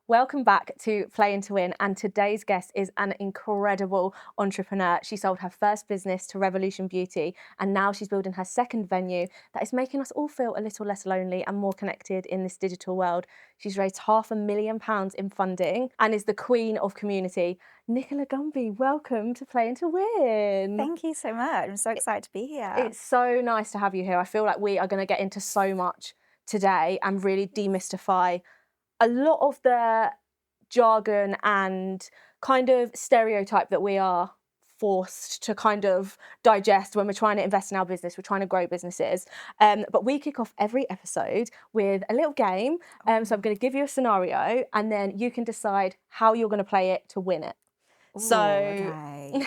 Welcome back to Playing to Win, and today's guest is an incredible entrepreneur. She sold her first business to Revolution Beauty, and now she's building her second venue that is making us all feel a little less lonely and more connected in this digital world. She's raised £500,000 in funding and is the queen of community. Nicola Gunby, welcome to Playing to Win. Thank you so much. I'm so excited to be here. It's so nice to have you here. I feel like we are going to get into so much today and really demystify a lot of the jargon and kind of stereotype that we are forced to kind of digest when we're trying to invest in our business, we're trying to grow businesses. But we kick off every episode with a little game. So I'm going to give you a scenario and then you can decide how you're going to play it to win it. Ooh, So, okay.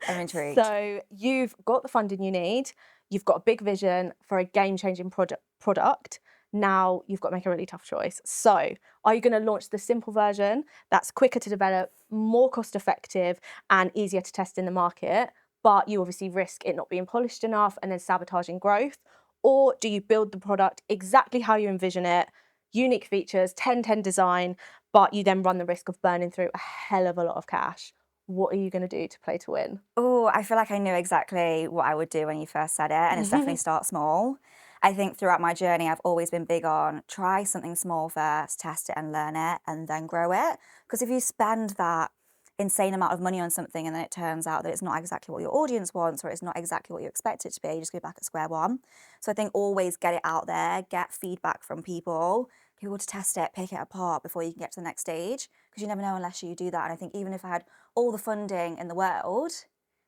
I'm intrigued. So you've got the funding you need, you've got a big vision for a game-changing product. Now you've got to make a really tough choice. So are you going to launch the simple version that's quicker to develop, more cost effective and easier to test in the market, but you obviously risk it not being polished enough and then sabotaging growth? Or do you build the product exactly how you envision it, unique features, 10/10 design, but you then run the risk of burning through a hell of a lot of cash? What are you going to do to play to win? Oh, I feel like I knew exactly what I would do when you first said it, and it's definitely start small. I think throughout my journey, I've always been big on try something small first, test it and learn it, and then grow it. Because if you spend that insane amount of money on something and then it turns out that it's not exactly what your audience wants or it's not exactly what you expect it to be, you just go back at square one. So I think always get it out there, get feedback from people to test it, pick it apart before you can get to the next stage, because you never know unless you do that. And I think even if I had all the funding in the world,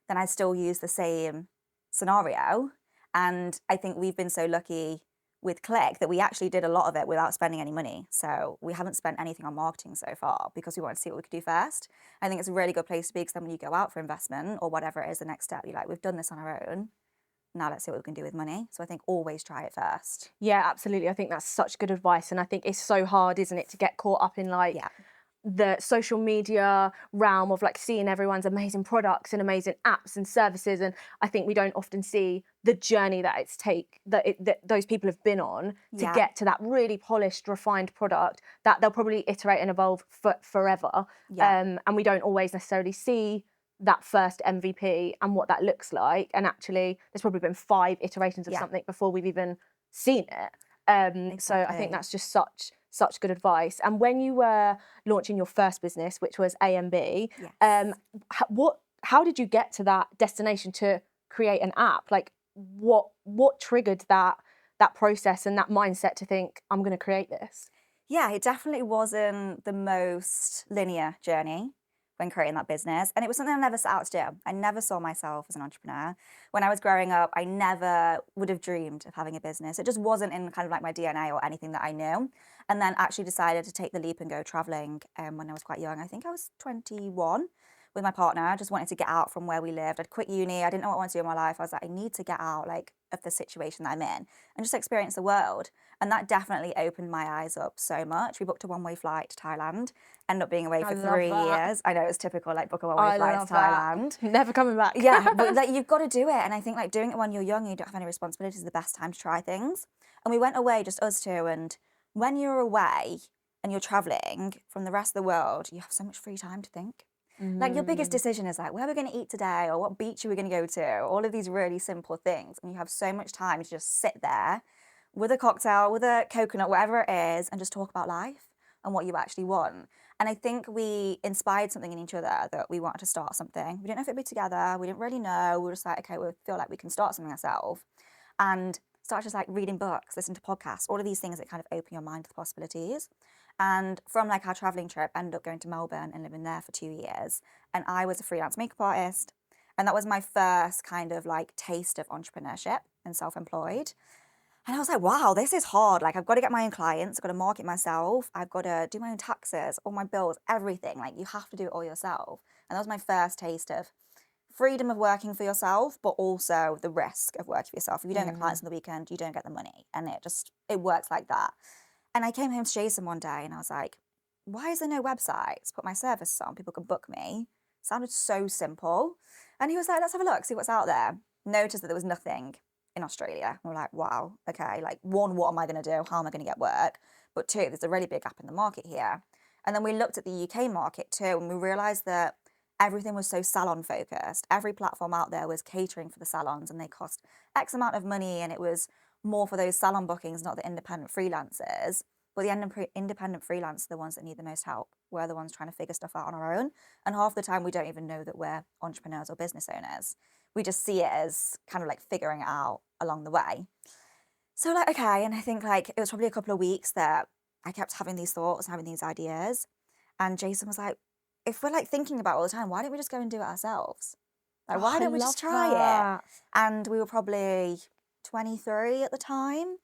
then I'd still use the same scenario. And I think we've been so lucky with Cliq that we actually did a lot of it without spending any money. So we haven't spent anything on marketing so far because we wanted to see what we could do first. I think it's a really good place to be, because then when you go out for investment or whatever it is the next step, you're like, we've done this on our own. Now let's see what we can do with money. So I think always try it first. Yeah, absolutely. I think that's such good advice. And I think it's so hard, isn't it, to get caught up in like the social media realm of like seeing everyone's amazing products and amazing apps and services. And I think we don't often see the journey that that those people have been on to get to that really polished, refined product that they'll probably iterate and evolve forever. And we don't always necessarily see that first MVP and what that looks like. And actually, there's probably been 5 iterations of something before we've even seen it. So I think that's just such good advice. And when you were launching your first business, which was A&B, how did you get to that destination to create an app? Like what triggered that process and that mindset to think, I'm going to create this? Yeah, it definitely wasn't the most linear journey when creating that business. And it was something I never set out to do. I never saw myself as an entrepreneur. When I was growing up, I never would have dreamed of having a business. It just wasn't in kind of like my DNA or anything that I knew. And then actually decided to take the leap and go traveling when I was quite young. I think I was 21 with my partner. I just wanted to get out from where we lived. I'd quit uni. I didn't know what I wanted to do in my life. I was like, I need to get out like of the situation that I'm in and just experience the world. And that definitely opened my eyes up so much. We booked a one-way flight to Thailand, ended up being away for 3 years. I know, it's typical, like book a one-way flight to Thailand. Never coming back. Yeah, but like you've got to do it. And I think like doing it when you're young and you don't have any responsibilities is the best time to try things. And we went away, just us two. And when you're away and you're traveling from the rest of the world, you have so much free time to think. Like your biggest decision is like, where are we going to eat today? Or what beach are we going to go to? All of these really simple things. And you have so much time to just sit there with a cocktail, with a coconut, whatever it is, and just talk about life and what you actually want. And I think we inspired something in each other that we wanted to start something. We didn't know if it'd be together. We didn't really know. We were just like, okay, we feel like we can start something ourselves. And start just like reading books, listen to podcasts, all of these things that kind of open your mind to the possibilities. And from like our traveling trip, I ended up going to Melbourne and living there for 2 years. And I was a freelance makeup artist. And that was my first kind of like taste of entrepreneurship and self-employed. And I was like, wow, this is hard. Like, I've got to get my own clients. I've got to market myself. I've got to do my own taxes, all my bills, everything. Like, you have to do it all yourself. And that was my first taste of freedom of working for yourself, but also the risk of working for yourself. If you don't get clients on the weekend, you don't get the money. And it works like that. And I came home to Jason one day and I was like, why is there no website to put my services on? People can book me. Sounded so simple. And he was like, let's have a look, see what's out there. Noticed that there was nothing in Australia. And we're like, wow, okay, like 1, what am I going to do? How am I going to get work? But 2, there's a really big gap in the market here. And then we looked at the UK market too, and we realised that everything was so salon focused. Every platform out there was catering for the salons, and they cost X amount of money, and it was more for those salon bookings, not the independent freelancers. But the independent freelancers are the ones that need the most help. We're the ones trying to figure stuff out on our own. And half the time we don't even know that we're entrepreneurs or business owners. We just see it as kind of like figuring it out along the way. So like, okay, and I think like it was probably a couple of weeks that I kept having these thoughts, having these ideas. And Jason was like, if we're like thinking about it all the time, why don't we just go and do it ourselves? Like, why don't we just try it? And we were probably 23 at the time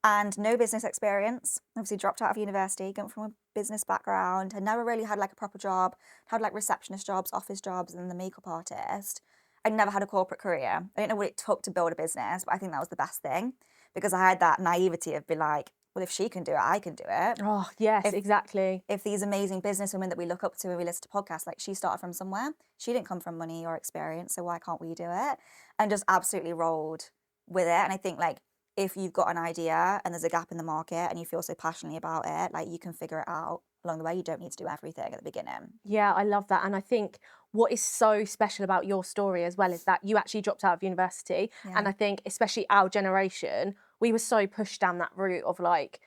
and no business experience. Obviously dropped out of university, came from a business background, had never really had like a proper job, had like receptionist jobs, office jobs, and the makeup artist. I'd never had a corporate career. I didn't know what it took to build a business, but I think that was the best thing because I had that naivety of being like, well, if she can do it, I can do it. Oh, yes, exactly. If these amazing businesswomen that we look up to when we listen to podcasts, like she started from somewhere, she didn't come from money or experience, so why can't we do it? And just absolutely rolled with it. And I think like if you've got an idea and there's a gap in the market and you feel so passionately about it, like you can figure it out along the way. You don't need to do everything at the beginning. Yeah, I love that. And I think what is so special about your story as well is that you actually dropped out of university. Yeah. And I think especially our generation, we were so pushed down that route of like,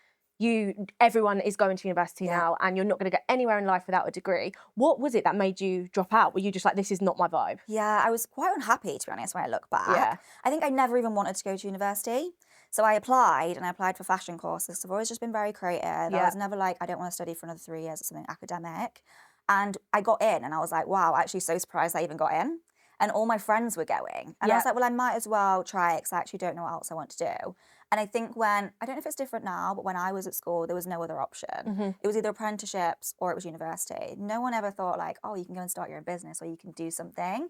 everyone is going to university now and you're not going to get anywhere in life without a degree. What was it that made you drop out? Were you just like, this is not my vibe? Yeah, I was quite unhappy, to be honest, when I look back. Yeah. I think I never even wanted to go to university. So I applied for fashion courses. I've always just been very creative. I was never like, I don't want to study for another 3 years or something academic. And I got in and I was like, wow, actually so surprised I even got in. And all my friends were going. And I was like, well, I might as well try it because I actually don't know what else I want to do. And I think I don't know if it's different now, but when I was at school, there was no other option. It was either apprenticeships or it was university. No one ever thought like, oh, you can go and start your own business or you can do something.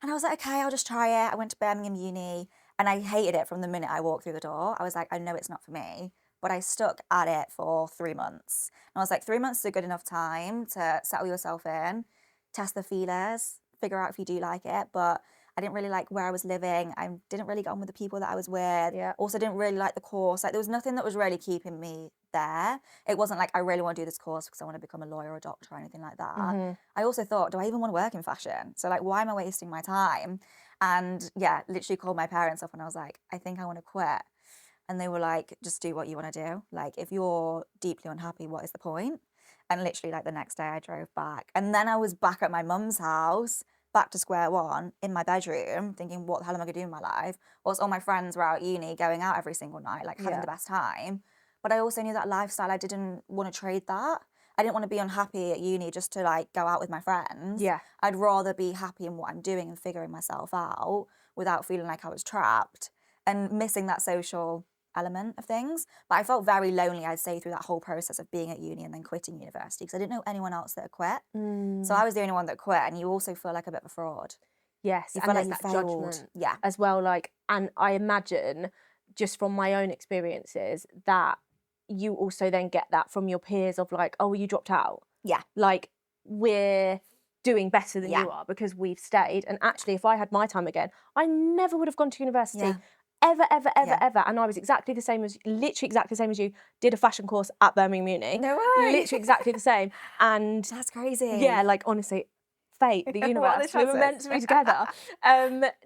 And I was like, okay, I'll just try it. I went to Birmingham Uni and I hated it from the minute I walked through the door. I was like, I know it's not for me. But I stuck at it for 3 months. And I was like, 3 months is a good enough time to settle yourself in, test the feelers, figure out if you do like it. But I didn't really like where I was living. I didn't really get on with the people that I was with. Yeah. Also didn't really like the course. Like there was nothing that was really keeping me there. It wasn't like I really want to do this course because I want to become a lawyer or a doctor or anything like that. I also thought, do I even want to work in fashion? So like, why am I wasting my time? And yeah, literally called my parents up and I was like, I think I want to quit. And they were like, just do what you want to do. Like if you're deeply unhappy, what is the point? And literally like the next day I drove back. And then I was back at my mum's house, back to square one in my bedroom, thinking, what the hell am I going to do in my life? Whilst all my friends were out at uni, going out every single night, like having the best time. But I also knew that lifestyle, I didn't want to trade that. I didn't want to be unhappy at uni just to like go out with my friends. Yeah. I'd rather be happy in what I'm doing and figuring myself out without feeling like I was trapped and missing that social element of things. But I felt very lonely, I'd say, through that whole process of being at uni and then quitting university because I didn't know anyone else that had quit. So I was the only one that quit, and you also feel like a bit of a fraud. Yes, You and feel there's like that you failed. judgment Yeah. as well. Like, and I imagine just from my own experiences that you also then get that from your peers of like, oh, you dropped out. Yeah. Like we're doing better than you are because we've stayed. And actually, if I had my time again, I never would have gone to university. Yeah. Ever. And I was literally exactly the same as you, did a fashion course at Birmingham Uni. No way. Literally exactly the same. And That's crazy. yeah, like honestly, fate, the universe, we were meant to be together.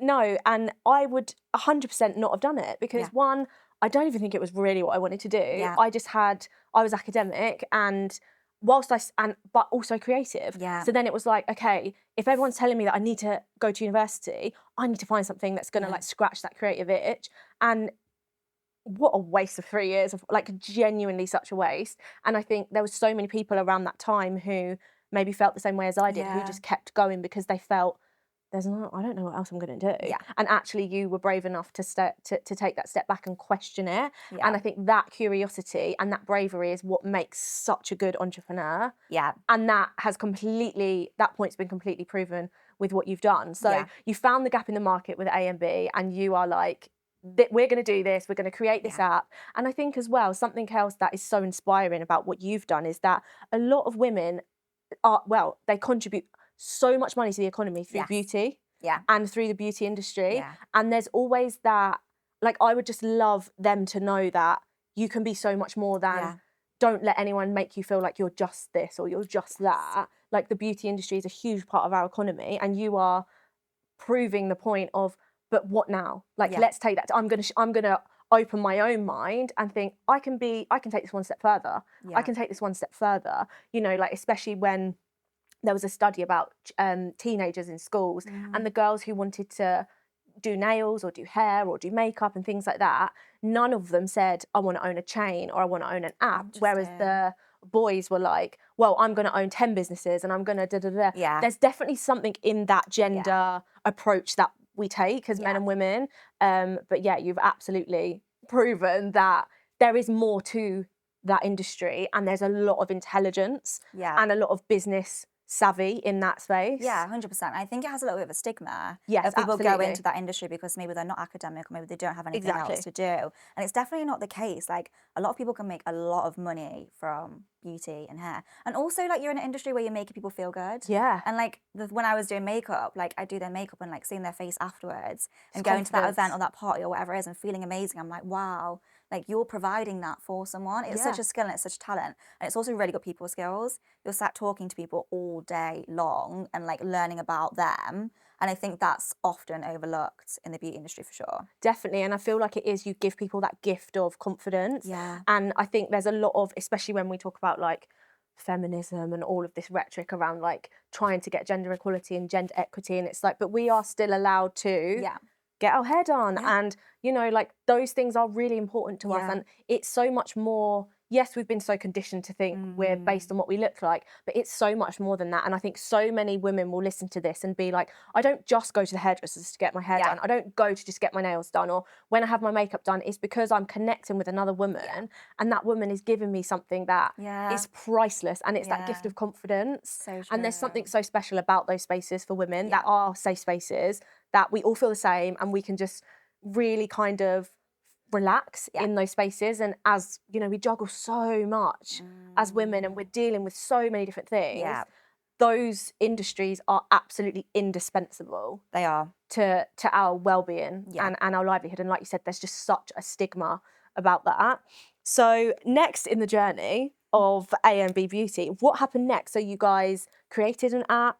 No, and I would 100% not have done it because one, I don't even think it was really what I wanted to do. Yeah. I was academic and but also creative. Yeah. So then it was like, okay, if everyone's telling me that I need to go to university, I need to find something that's going to like scratch that creative itch. And what a waste of 3 years of like genuinely such a waste. And I think there was so many people around that time who maybe felt the same way as I did, who just kept going because they felt I don't know what else I'm going to do. Yeah. And actually you were brave enough to take that step back and question it. Yeah. And I think that curiosity and that bravery is what makes such a good entrepreneur. Yeah. And that point's been completely proven with what you've done. So you found the gap in the market with A and B and you are like, we're going to do this, we're going to create this app. And I think as well, something else that is so inspiring about what you've done is that a lot of women they contribute so much money to the economy through beauty and through the beauty industry. Yeah. And there's always that, like, I would just love them to know that you can be so much more than don't let anyone make you feel like you're just this or you're just that. Like, the beauty industry is a huge part of our economy, and you are proving the point of, but what now? Like, let's take that. I'm gonna open my own mind and think I can take this one step further. I can take this one step further. You know, like, especially when there was a study about teenagers in schools and the girls who wanted to do nails or do hair or do makeup and things like that, none of them said, I want to own a chain or I want to own an app. Whereas the boys were like, well, I'm going to own 10 businesses and I'm going to da-da-da. Yeah. There's definitely something in that gender approach that we take as men and women. But yeah, you've absolutely proven that there is more to that industry, and there's a lot of intelligence and a lot of business savvy in that space. Yeah, 100%. I think it has a little bit of a stigma Yes, if people absolutely. go into that industry because maybe they're not academic or maybe they don't have anything else to do. And it's definitely not the case. Like, a lot of people can make a lot of money from beauty and hair. And also, like, you're in an industry where you're making people feel good. Yeah. And like, when I was doing makeup, like, I do their makeup and like seeing their face afterwards and It's going to that confidence. event or that party or whatever it is and feeling amazing. I'm like, wow. Like, you're providing that for someone. It's such a skill and it's such talent. And it's also really good people skills. You're sat talking to people all day long and like learning about them. And I think that's often overlooked in the beauty industry for sure. Definitely. And I feel like it is, you give people that gift of confidence. Yeah. And I think there's a lot of, especially when we talk about like feminism and all of this rhetoric around like trying to get gender equality and gender equity. And it's like, but we are still allowed to get our hair done. And, you know, like, those things are really important to us. And it's so much more, yes, we've been so conditioned to think we're based on what we look like, but it's so much more than that. And I think so many women will listen to this and be like, I don't just go to the hairdressers to get my hair done. I don't go to just get my nails done, or when I have my makeup done, it's because I'm connecting with another woman and that woman is giving me something that is priceless, and it's that gift of confidence. So true. And there's something so special about those spaces for women that are safe spaces, that we all feel the same and we can just really kind of relax in those spaces. And as you know, we juggle so much as women and we're dealing with so many different things. Those industries are absolutely indispensable. They are. To our well-being and our livelihood. And like you said, there's just such a stigma about that. So next in the journey of A&B Beauty, what happened next? So you guys created an app,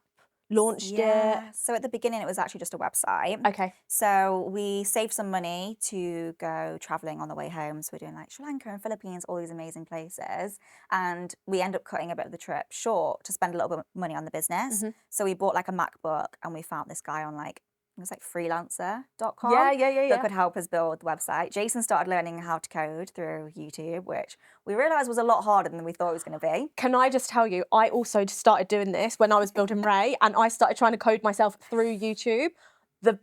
launched it? So at the beginning, it was actually just a website. Okay. So we saved some money to go traveling on the way home. So we're doing like Sri Lanka and Philippines, all these amazing places. And we end up cutting a bit of the trip short to spend a little bit of money on the business. So we bought like a MacBook and we found this guy on like, it was like freelancer.com that could help us build the website. Jason started learning how to code through YouTube, which we realised was a lot harder than we thought it was going to be. Can I just tell you, I also started doing this when I was building Ray, and I started trying to code myself through YouTube. It's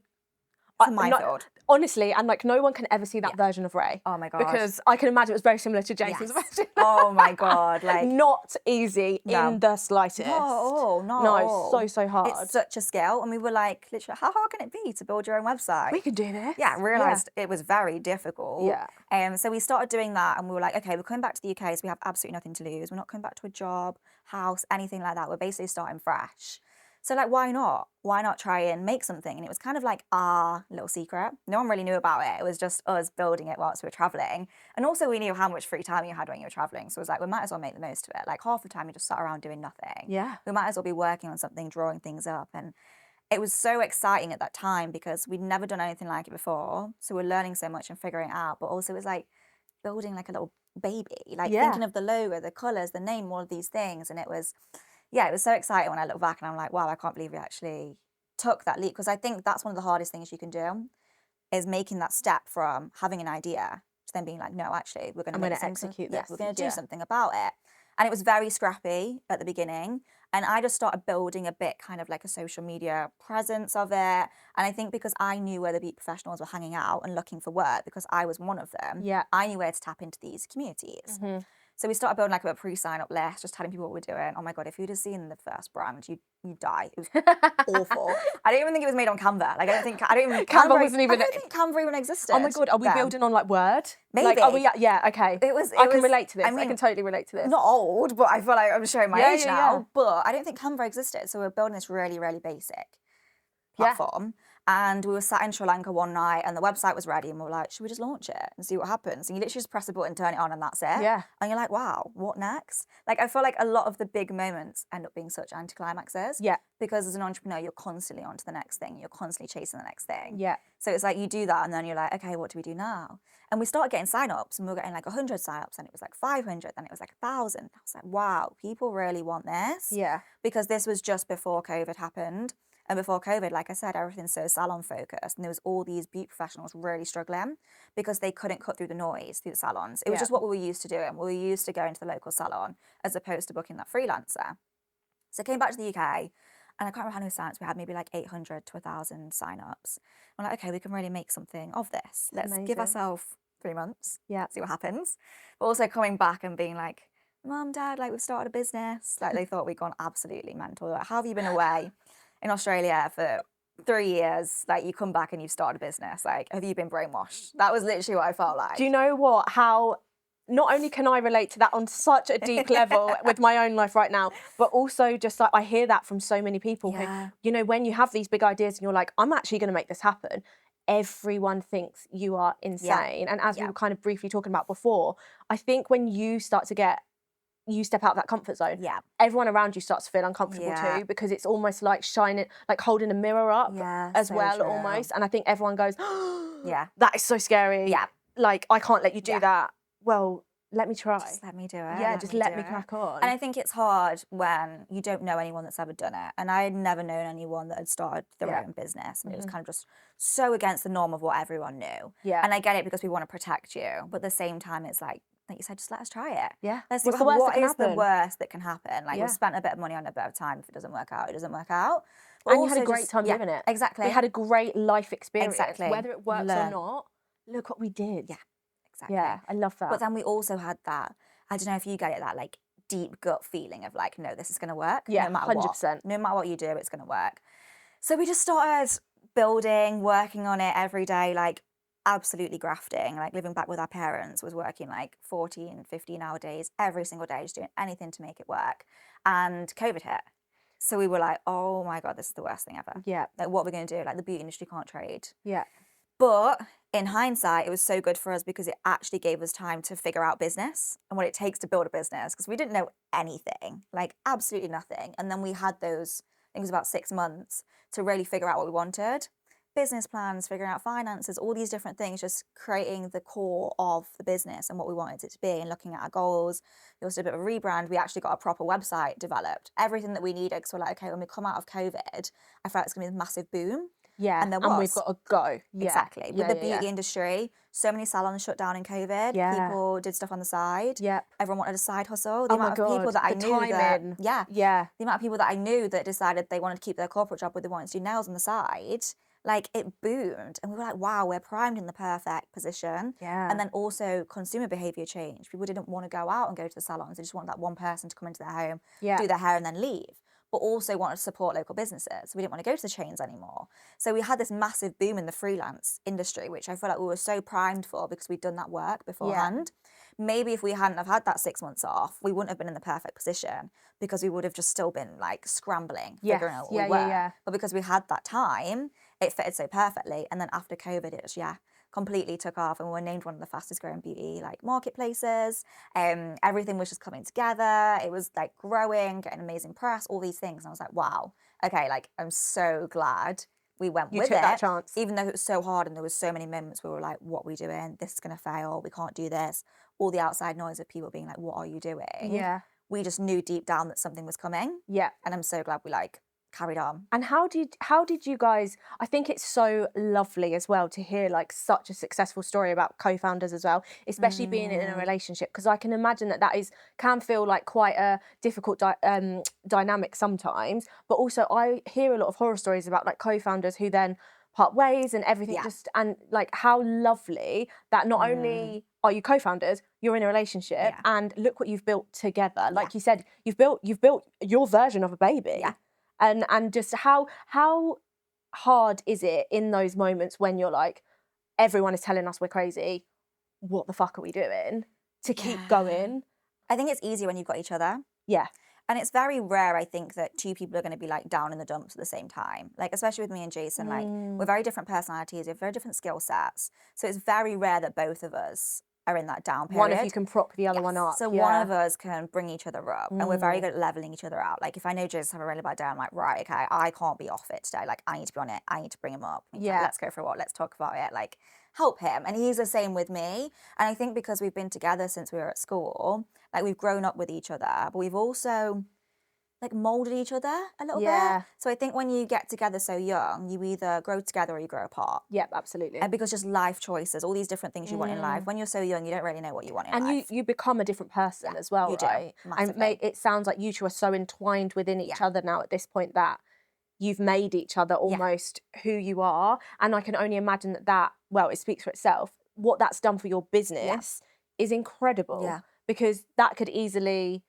a minefield. Honestly, and like, no one can ever see that version of Ray. Oh my God. Because I can imagine it was very similar to Jason's version. Oh my God. Like, not easy in the slightest. No, so hard. It's such a skill. And we were like, literally, how hard can it be to build your own website? We could do this. Yeah, realised it was very difficult. Yeah. So we started doing that and we were like, okay, we're coming back to the UK, so we have absolutely nothing to lose. We're not coming back to a job, house, anything like that. We're basically starting fresh. So like, why not? Why not try and make something? And it was kind of like our little secret. No one really knew about it. It was just us building it whilst we were traveling. And also we knew how much free time you had when you were traveling. So it was like, we might as well make the most of it. Like, half the time you just sat around doing nothing. Yeah. We might as well be working on something, drawing things up. And it was so exciting at that time because we'd never done anything like it before. So we're learning so much and figuring it out. But also it was like building like a little baby, like thinking of the logo, the colours, the name, all of these things. And it was so exciting when I look back and I'm like, wow, I can't believe we actually took that leap. Because I think that's one of the hardest things you can do, is making that step from having an idea to then being like, no, actually, we're going to execute this. We're going to do something about it. And it was very scrappy at the beginning. And I just started building a bit kind of like a social media presence of it. And I think because I knew where the beauty professionals were hanging out and looking for work, because I was one of them, I knew where to tap into these communities. So we started building like a pre-sign up list, just telling people what we're doing. Oh my God, if you'd have seen the first brand, you'd die. It was awful. I don't even think it was made on Canva. Like, I don't think Canva wasn't even. I don't think Canva even existed. Oh my God, are we building on like Word? Maybe. Like, are we? Yeah, okay. I can relate to this. I can totally relate to this. Not old, but I feel like I'm showing my age now. But I don't think Canva existed. So we're building this really, really basic platform. And we were sat in Sri Lanka one night and the website was ready and we were like, should we just launch it and see what happens? And you literally just press a button, turn it on, and that's it. Yeah. And you're like, wow, what next? Like, I feel like a lot of the big moments end up being such anticlimaxes. Yeah. Because as an entrepreneur, you're constantly on to the next thing. You're constantly chasing the next thing. Yeah. So it's like you do that and then you're like, okay, what do we do now? And we started getting sign-ups and we were getting like 100 sign-ups and it was like 500, then it was like 1,000. I was like, wow, people really want this. Yeah. Because this was just before COVID happened. And before COVID, like I said, everything's so salon focused. And there was all these beauty professionals really struggling because they couldn't cut through the noise through the salons. It was just what we were used to doing. We were used to going to the local salon as opposed to booking that freelancer. So I came back to the UK and I can't remember how many sign-ups we had, maybe like 800 to 1,000 sign-ups. I'm like, okay, we can really make something of this. Let's give ourselves 3 months, see what happens. But also coming back and being like, Mum, Dad, like we've started a business. Like they thought we'd gone absolutely mental. Like, how have you been away in Australia for 3 years? Like you come back and you've started a business. Like, have you been brainwashed? That was literally what I felt like. Do you know what? How not only can I relate to that on such a deep level with my own life right now, but also just like I hear that from so many people who, you know, when you have these big ideas and you're like, I'm actually going to make this happen, everyone thinks you are insane. And as we were kind of briefly talking about before, I think when you start to get, you step out of that comfort zone, everyone around you starts to feel uncomfortable too, because it's almost like shining, like holding a mirror up as well, almost. And I think everyone goes, that is so scary. Like, I can't let you do that. Well, let me try. Just let me do it. Yeah, just let me crack on. And I think it's hard when you don't know anyone that's ever done it. And I had never known anyone that had started their own business. And it was kind of just so against the norm of what everyone knew. And I get it because we want to protect you. But at the same time, it's like you said, just let us try it. Let's see what is the worst that can happen. Like we've spent a bit of money on a bit of time. If it doesn't work out, it doesn't work out. But and you had a great time living it. Exactly. We had a great life experience. Exactly. Whether it works or not, look what we did. Exactly. Yeah, I love that. But then we also had that, I don't know if you get it, that like deep gut feeling of like, no, this is going to work. Yeah, no matter 100%. What. No matter what you do, it's going to work. So we just started building, working on it every day, like absolutely grafting, like living back with our parents, was working like 14, 15-hour days every single day, just doing anything to make it work. And COVID hit. So we were like, oh my God, this is the worst thing ever. Yeah. Like what we're going to do, like the beauty industry can't trade. Yeah. But in hindsight, it was so good for us because it actually gave us time to figure out business and what it takes to build a business, because we didn't know anything, like absolutely nothing. And then we had those, I think it was about 6 months to really figure out what we wanted. Business plans, figuring out finances, all these different things, just creating the core of the business and what we wanted it to be and looking at our goals. We also did a bit of a rebrand. We actually got a proper website developed, everything that we needed, because we're like, okay, when we come out of COVID, I felt it's going to be a massive boom. Yeah, and there was. And we've got to go. Yeah. Exactly. With the beauty industry, so many salons shut down in COVID. Yeah. People did stuff on the side. Yep. Everyone wanted a side hustle. The Oh amount my God. of people that I knew that, the amount of people that I knew that decided they wanted to keep their corporate job but they wanted to do nails on the side, like it boomed. And we were like, wow, we're primed in the perfect position. Yeah. And then also consumer behavior changed. People didn't want to go out and go to the salons. They just wanted that one person to come into their home, do their hair and then leave. But also wanted to support local businesses. We didn't want to go to the chains anymore. So we had this massive boom in the freelance industry, which I feel like we were so primed for because we'd done that work beforehand. Maybe if we hadn't have had that 6 months off, we wouldn't have been in the perfect position because we would have just still been like scrambling, figuring out what we were. But because we had that time, it fitted so perfectly. And then after COVID, it just, completely took off and we were named one of the fastest growing beauty like marketplaces. Everything was just coming together. It was like growing, getting amazing press, all these things. And I was like, wow, okay, like I'm so glad we went with it. You took that chance. Even though it was so hard and there was so many moments where we were like, what are we doing? This is going to fail. We can't do this. All the outside noise of people being like, what are you doing? Yeah. We just knew deep down that something was coming. Yeah. And I'm so glad we like carried on. And how did you guys, I think it's so lovely as well to hear like such a successful story about co-founders as well, especially being in a relationship, because I can imagine that can feel like quite a difficult dynamic sometimes, but also I hear a lot of horror stories about like co-founders who then part ways and everything and like how lovely that not only are you co-founders, you're in a relationship and look what you've built together. Like you said, you've built your version of a baby. Yeah. And just how hard is it in those moments when you're like, everyone is telling us we're crazy, what the fuck are we doing, to keep going? I think it's easier when you've got each other. Yeah. And it's very rare, I think, that two people are going to be like down in the dumps at the same time. Like, especially with me and Jason, like we're very different personalities, we have very different skill sets. So it's very rare that both of us are in that down period. One of you can prop the other one up. So one of us can bring each other up, and we're very good at leveling each other out. Like if I know Jason's having a really bad day, I'm like, right, okay, I can't be off it today. Like I need to be on it. I need to bring him up. Yeah. Let's go for a walk. Let's talk about it. Like help him. And he's the same with me. And I think because we've been together since we were at school, like we've grown up with each other, but we've also like molded each other a little bit. So I think when you get together so young, you either grow together or you grow apart. Yep, absolutely. And because just life choices, all these different things you want in life. When you're so young, you don't really know what you want in life. And you become a different person as well, right? Massively. And it sounds like you two are so entwined within each other now at this point that you've made each other almost who you are. And I can only imagine that, well, it speaks for itself. What that's done for your business is incredible. Yeah. Because that could easily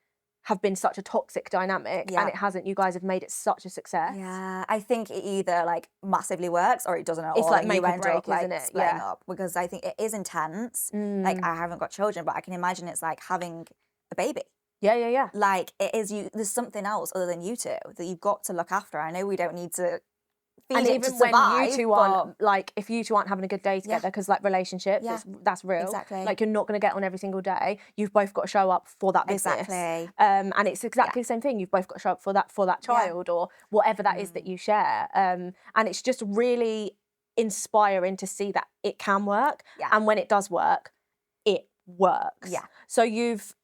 have been such a toxic dynamic and it hasn't. You guys have made it such a success. Yeah, I think it either like massively works or it doesn't at all. It's like make you or end break, up like isn't it? splitting up, because I think it is intense. Like I haven't got children, but I can imagine it's like having a baby. Yeah. Like it is there's something else other than you two that you've got to look after. I know we don't need to feed and it even to survive, when you two aren't, like, if you two aren't having a good day together, because like relationships, that's real. Exactly. Like you're not going to get on every single day. You've both got to show up for that business. Exactly. And it's exactly the same thing. You've both got to show up for that child or whatever that is that you share. And it's just really inspiring to see that it can work. And when it does work, it works. Yeah. So you've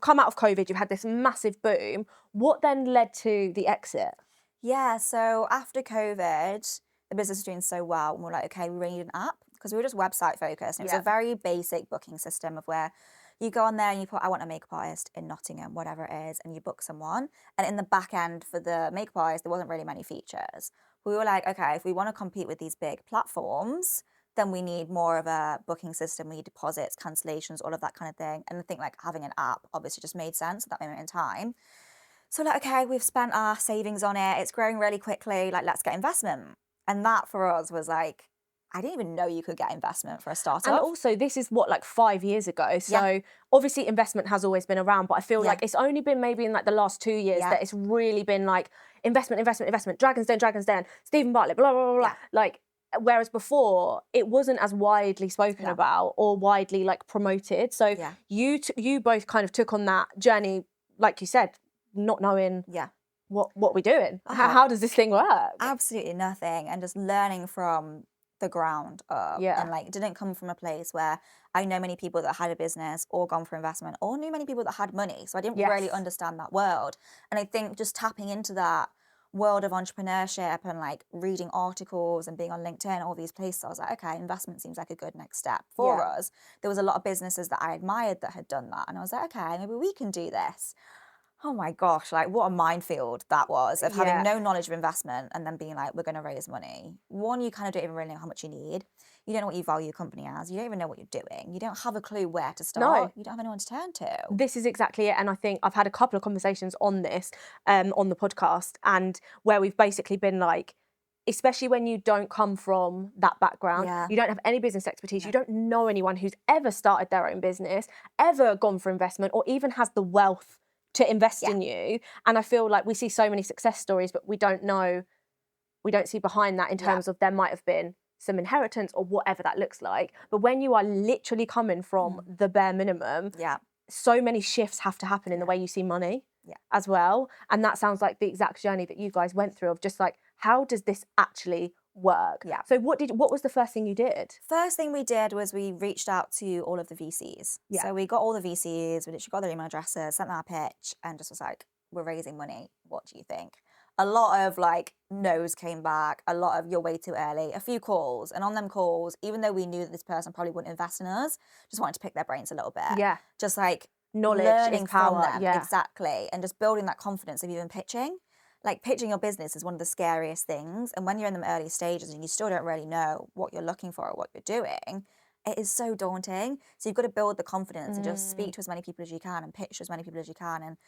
come out of COVID. You've had this massive boom. What then led to the exit? Yeah, so after COVID, the business was doing so well, and we're like, okay, we really need an app, because we were just website focused. And it was a very basic booking system of where you go on there and you put, I want a makeup artist in Nottingham, whatever it is, and you book someone. And in the back end for the makeup artist, there wasn't really many features. We were like, okay, if we want to compete with these big platforms, then we need more of a booking system. We need deposits, cancellations, all of that kind of thing. And I think like having an app obviously just made sense at that moment in time. So like, okay, we've spent our savings on it. It's growing really quickly. Like, let's get investment. And that for us was like, I didn't even know you could get investment for a startup. And also, this is what, like 5 years ago. So obviously investment has always been around, but I feel like it's only been maybe in like the last 2 years that it's really been like investment. Dragon's Den, Stephen Bartlett, blah, blah, blah, blah. Like, whereas before, it wasn't as widely spoken about or widely like promoted. So you both kind of took on that journey, like you said, not knowing what we're doing. How does this thing work? Absolutely nothing. And just learning from the ground up. And like, it didn't come from a place where I know many people that had a business or gone for investment or knew many people that had money. So I didn't really understand that world. And I think just tapping into that world of entrepreneurship and like reading articles and being on LinkedIn, all these places, I was like, okay, investment seems like a good next step for us. There was a lot of businesses that I admired that had done that. And I was like, okay, maybe we can do this. Oh my gosh, like what a minefield that was of having no knowledge of investment and then being like, we're going to raise money. One, you kind of don't even really know how much you need. You don't know what you value your company as. You don't even know what you're doing. You don't have a clue where to start. No. You don't have anyone to turn to. This is exactly it. And I think I've had a couple of conversations on this, on the podcast, and where we've basically been like, especially when you don't come from that background, you don't have any business expertise, you don't know anyone who's ever started their own business, ever gone for investment, or even has the wealth to invest in you. And I feel like we see so many success stories, but we don't see behind that in terms of there might have been some inheritance or whatever that looks like. But when you are literally coming from the bare minimum, so many shifts have to happen in the way you see money as well. And that sounds like the exact journey that you guys went through of just like, how does this actually work? So what was the first thing you did? First thing we did was we reached out to all of the VCs. So we got all the VCs, we literally got their email addresses, sent them our pitch, and just was like, we're raising money. What do you think? A lot of like no's came back, a lot of you're way too early, a few calls. And on them calls, even though we knew that this person probably wouldn't invest in us, just wanted to pick their brains a little bit. Just like knowledge learning is power. From them. Exactly. And just building that confidence of even pitching. Like pitching your business is one of the scariest things. And when you're in the early stages and you still don't really know what you're looking for or what you're doing, it is so daunting. So you've got to build the confidence and just speak to as many people as you can and pitch to as many people as you can and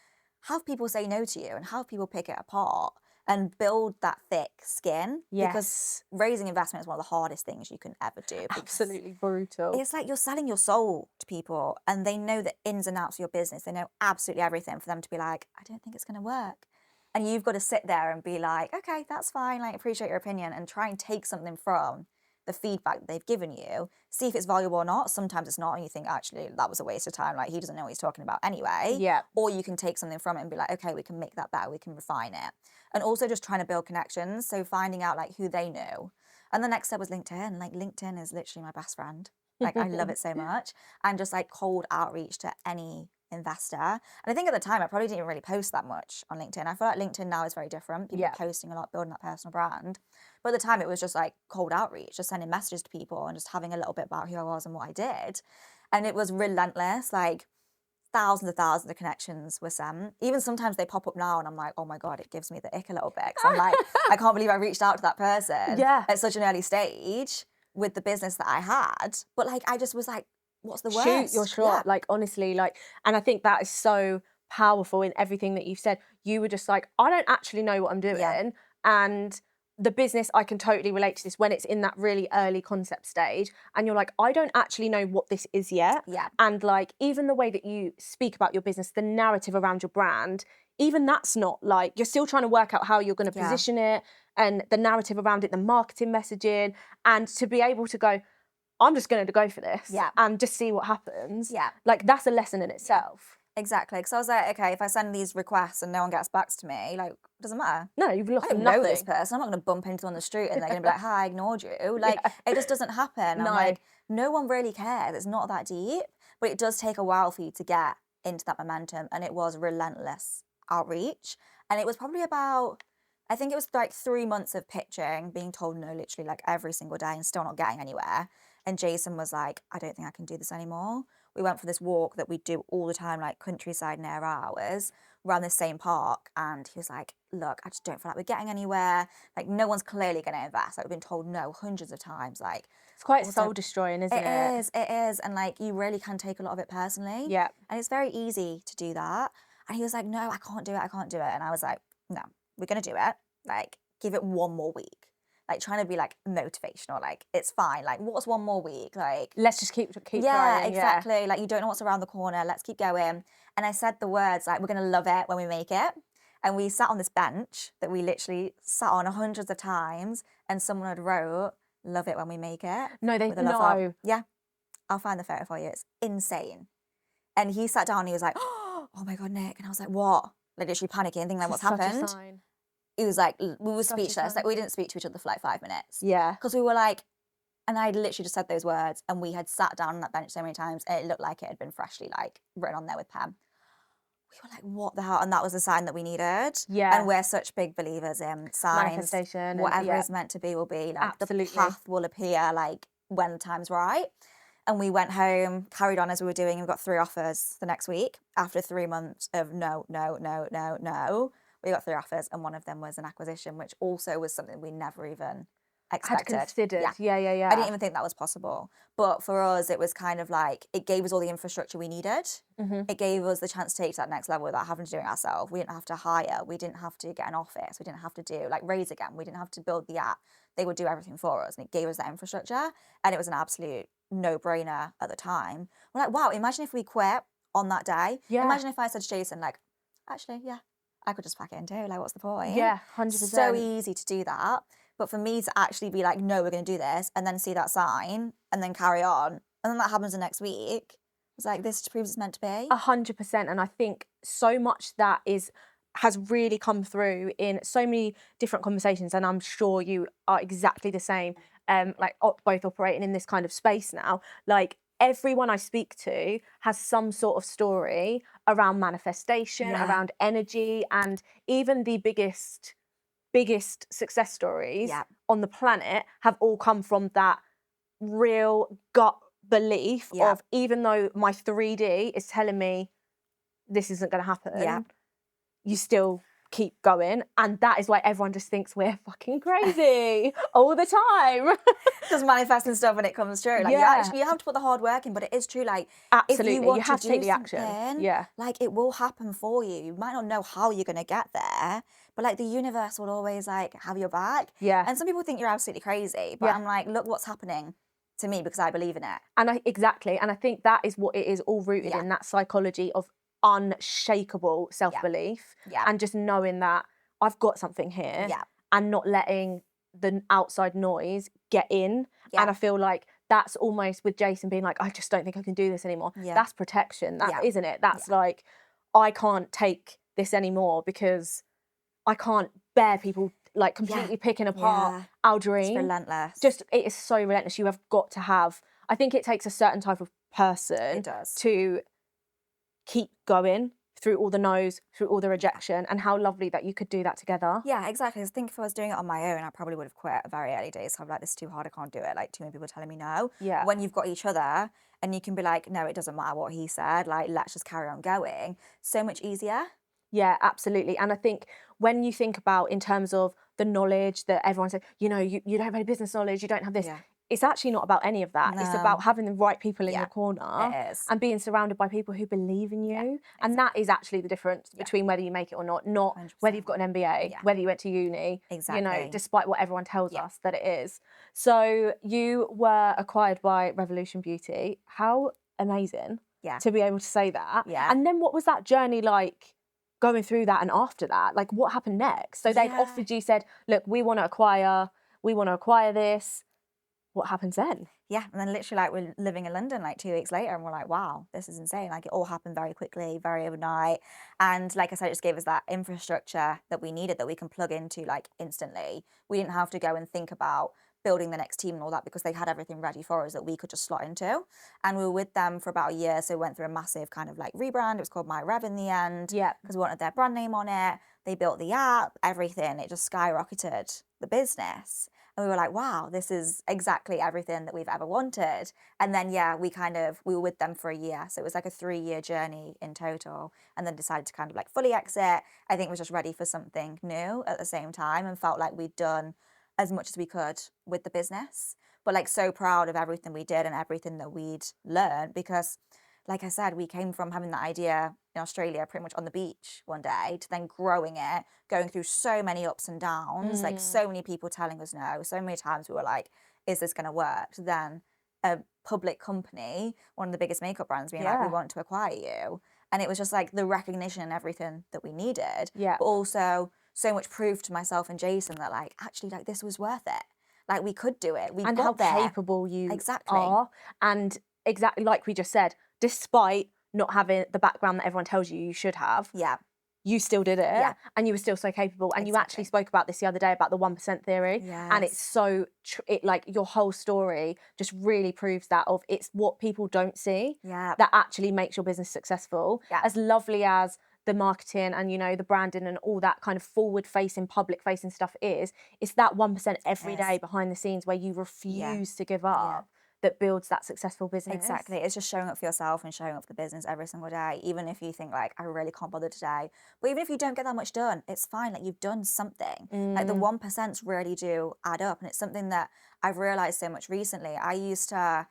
have people say no to you and have people pick it apart and build that thick skin. Yes. Because raising investment is one of the hardest things you can ever do. Absolutely brutal. It's like you're selling your soul to people, and they know the ins and outs of your business. They know absolutely everything for them to be like, I don't think it's going to work. And you've got to sit there and be like, okay, that's fine. Like, appreciate your opinion, and try and take something from the feedback that they've given you, see if it's valuable or not. Sometimes it's not, and you think, actually, that was a waste of time. Like, he doesn't know what he's talking about anyway. Yeah. Or you can take something from it and be like, okay, we can make that better. We can refine it. And also just trying to build connections. So finding out like who they knew. And the next step was LinkedIn. Like, LinkedIn is literally my best friend. Like, I love it so much. And just like cold outreach to any investor. And I think at the time I probably didn't even really post that much on LinkedIn. I feel like LinkedIn now is very different. People are posting a lot, building that personal brand. But at the time it was just like cold outreach, just sending messages to people and just having a little bit about who I was and what I did. And it was relentless. Like, thousands of connections were sent. Even sometimes they pop up now and I'm like, oh my God, it gives me the ick a little bit. Because I'm like, I can't believe I reached out to that person at such an early stage with the business that I had. But like, I just was like, what's the worst? Shoot your shot. Like, honestly, like, and I think that is so powerful in everything that you've said. You were just like, I don't actually know what I'm doing. And the business, I can totally relate to this when it's in that really early concept stage and you're like, I don't actually know what this is yet. And like, even the way that you speak about your business, the narrative around your brand, even that's not like, you're still trying to work out how you're going to position it and the narrative around it, the marketing messaging, and to be able to go, I'm just going to go for this and just see what happens. Like, that's a lesson in itself. Exactly. Because I was like, okay, if I send these requests and no one gets back to me, like, it doesn't matter. No, you've lost nothing. I don't know this person. I'm not going to bump into them on the street and they're going to be like, hi, I ignored you. Like, it just doesn't happen. No. I'm like, no one really cares. It's not that deep. But it does take a while for you to get into that momentum. And it was relentless outreach. And it was probably about, I think it was like 3 months of pitching, being told no literally like every single day and still not getting anywhere. And Jason was like, I don't think I can do this anymore. We went for this walk that we do all the time, like countryside near ours, around this same park. And he was like, look, I just don't feel like we're getting anywhere. Like, no one's clearly going to invest. Like, we've been told no hundreds of times. Like, it's quite soul destroying, isn't it? It is. And like, you really can take a lot of it personally. Yeah. And it's very easy to do that. And he was like, no, I can't do it. And I was like, no, we're going to do it. Like, give it one more week. Like, trying to be like motivational, like, it's fine. Like, what's one more week? Like, let's just keep trying. Exactly. Like, you don't know what's around the corner. Let's keep going. And I said the words like, we're going to love it when we make it. And we sat on this bench that we literally sat on hundreds of times, and someone had wrote, love it when we make it. No, they know. Yeah. I'll find the photo for you. It's insane. And he sat down and he was like, oh my God, Nick. And I was like, what? Like, literally panicking, thinking like, what's happened? He was like, we were speechless. Like, we didn't speak to each other for like 5 minutes. Yeah. Because we were like, and I literally just said those words, and we had sat down on that bench so many times, and it looked like it had been freshly like written on there with pen. We were like, what the hell? And that was a sign that we needed. Yeah. And we're such big believers in signs. Manifestation. Whatever is meant to be will be. Like, absolutely. The path will appear like when the time's right. And we went home, carried on as we were doing, and we got 3 offers the next week. After 3 months of no. We got 3 offers, and one of them was an acquisition, which also was something we never even expected. Had considered. Yeah. I didn't even think that was possible. But for us, it was kind of like, it gave us all the infrastructure we needed. It gave us the chance to take to that next level without having to do it ourselves. We didn't have to hire. We didn't have to get an office. We didn't have to do, like, raise again. We didn't have to build the app. They would do everything for us, and it gave us that infrastructure. And it was an absolute no-brainer at the time. We're like, wow, imagine if we quit on that day. Yeah. Imagine if I said to Jason, like, actually, yeah, I could just pack it in too. Like, what's the point? Yeah, 100%. So easy to do that. But for me to actually be like, no, we're going to do this, and then see that sign, and then carry on, and then that happens the next week, it's like, this proves it's meant to be. 100%. And I think so much that has really come through in so many different conversations, and I'm sure you are exactly the same, like both operating in this kind of space now. Like, everyone I speak to has some sort of story around manifestation, around energy, and even the biggest success stories on the planet have all come from that real gut belief of, even though my 3D is telling me this isn't going to happen, you still keep going. And that is why everyone just thinks we're fucking crazy all the time. Just manifesting stuff when it comes true. Like you have to put the hard work in, but it is true. Like absolutely, if you want you have to take the something, action. Yeah, like it will happen for you. You might not know how you're gonna get there, but like the universe will always like have your back. Yeah. And some people think you're absolutely crazy, but I'm like, look what's happening to me because I believe in it. And exactly, and I think that is what it is, all rooted in that psychology of unshakable self-belief and just knowing that I've got something here and not letting the outside noise get in. And I feel like that's almost with Jason being like, I just don't think I can do this anymore. That's protection, that isn't it? That's like, I can't take this anymore because I can't bear people like completely picking apart our dream. It's relentless. It is so relentless. You have got to have, I think it takes a certain type of person to keep going through all the no's, through all the rejection, and how lovely that you could do that together. Yeah, exactly. I think if I was doing it on my own, I probably would have quit at very early days. So I'm like, this is too hard, I can't do it. Like, too many people telling me no. Yeah. When you've got each other and you can be like, no, it doesn't matter what he said, like, let's just carry on going. So much easier. Yeah, absolutely. And I think when you think about in terms of the knowledge that everyone said, you know, you don't have any business knowledge, you don't have this. It's actually not about any of that. No. It's about having the right people in your corner and being surrounded by people who believe in you. And that is actually the difference between whether you make it or not 100%. Whether you've got an MBA, whether you went to uni, you know, despite what everyone tells us that it is. So you were acquired by Revolution Beauty. How amazing to be able to say that. And then what was that journey like? Going through that and after that, like what happened next? So they've offered you, said, look, we want to acquire this. What happens then? Yeah, and then literally like we're living in London like 2 weeks later and we're like, wow, this is insane. Like it all happened very quickly, very overnight. And like I said, it just gave us that infrastructure that we needed that we can plug into like instantly. We didn't have to go and think about building the next team and all that because they had everything ready for us that we could just slot into. And we were with them for about a year. So we went through a massive kind of like rebrand. It was called IRL in the end. Yeah. Because we wanted their brand name on it. They built the app, everything. It just skyrocketed the business. And we were like, wow, this is exactly everything that we've ever wanted. And then, we were with them for a year. So it was like a 3-year journey in total. And then decided to kind of like fully exit. I think was just ready for something new at the same time and felt like we'd done as much as we could with the business, but like so proud of everything we did and everything that we'd learned because like I said, we came from having that idea in Australia pretty much on the beach one day to then growing it, going through so many ups and downs, like so many people telling us no, so many times we were like, is this going to work? To then a public company, one of the biggest makeup brands being like, we want to acquire you. And it was just like the recognition and everything that we needed, but also so much proof to myself and Jason that like actually like this was worth it. Like we could do it. We and got how there. capable you exactly are. And exactly like we just said, despite not having the background that everyone tells you should have, you still did it and you were still so capable. And you actually spoke about this the other day about the 1% theory. And it's so, like your whole story just really proves that of it's what people don't see that actually makes your business successful. As lovely as the marketing and, you know, the branding and all that kind of forward-facing, public-facing stuff is, it's that 1% every day behind the scenes where you refuse to give up that builds that successful business. Exactly. It's just showing up for yourself and showing up for the business every single day, even if you think like, I really can't bother today. But even if you don't get that much done, it's fine. Like you've done something. Like the 1% really do add up. And it's something that I've realized so much recently. I used to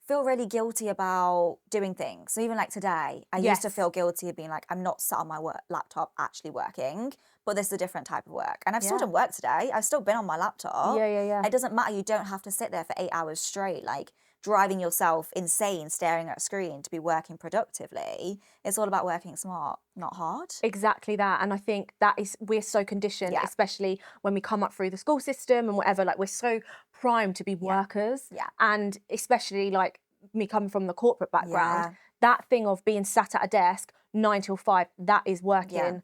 feel really guilty about doing things. So even like today, I used to feel guilty of being like, I'm not sat on my laptop actually working, but this is a different type of work. And I've still done work today. I've still been on my laptop. It doesn't matter. You don't have to sit there for 8 hours straight, like driving yourself insane, staring at a screen to be working productively. It's all about working smart, not hard. Exactly that. And I think that is, we're so conditioned, especially when we come up through the school system and whatever, like we're so primed to be workers. And especially like me coming from the corporate background, that thing of being sat at a desk 9 till 5, that is working.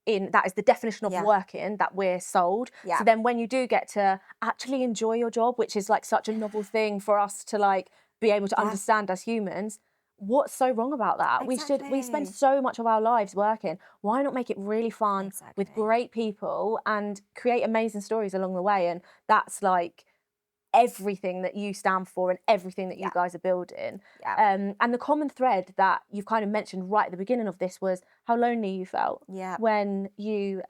That is the definition of working that we're sold. So then when you do get to actually enjoy your job, which is like such a novel thing for us to like be able to understand as humans, what's so wrong about that? Exactly. We spend so much of our lives working. Why not make it really fun with great people and create amazing stories along the way? And that's like, everything that you stand for and everything that you guys are building. And the common thread that you've kind of mentioned right at the beginning of this was how lonely you felt when you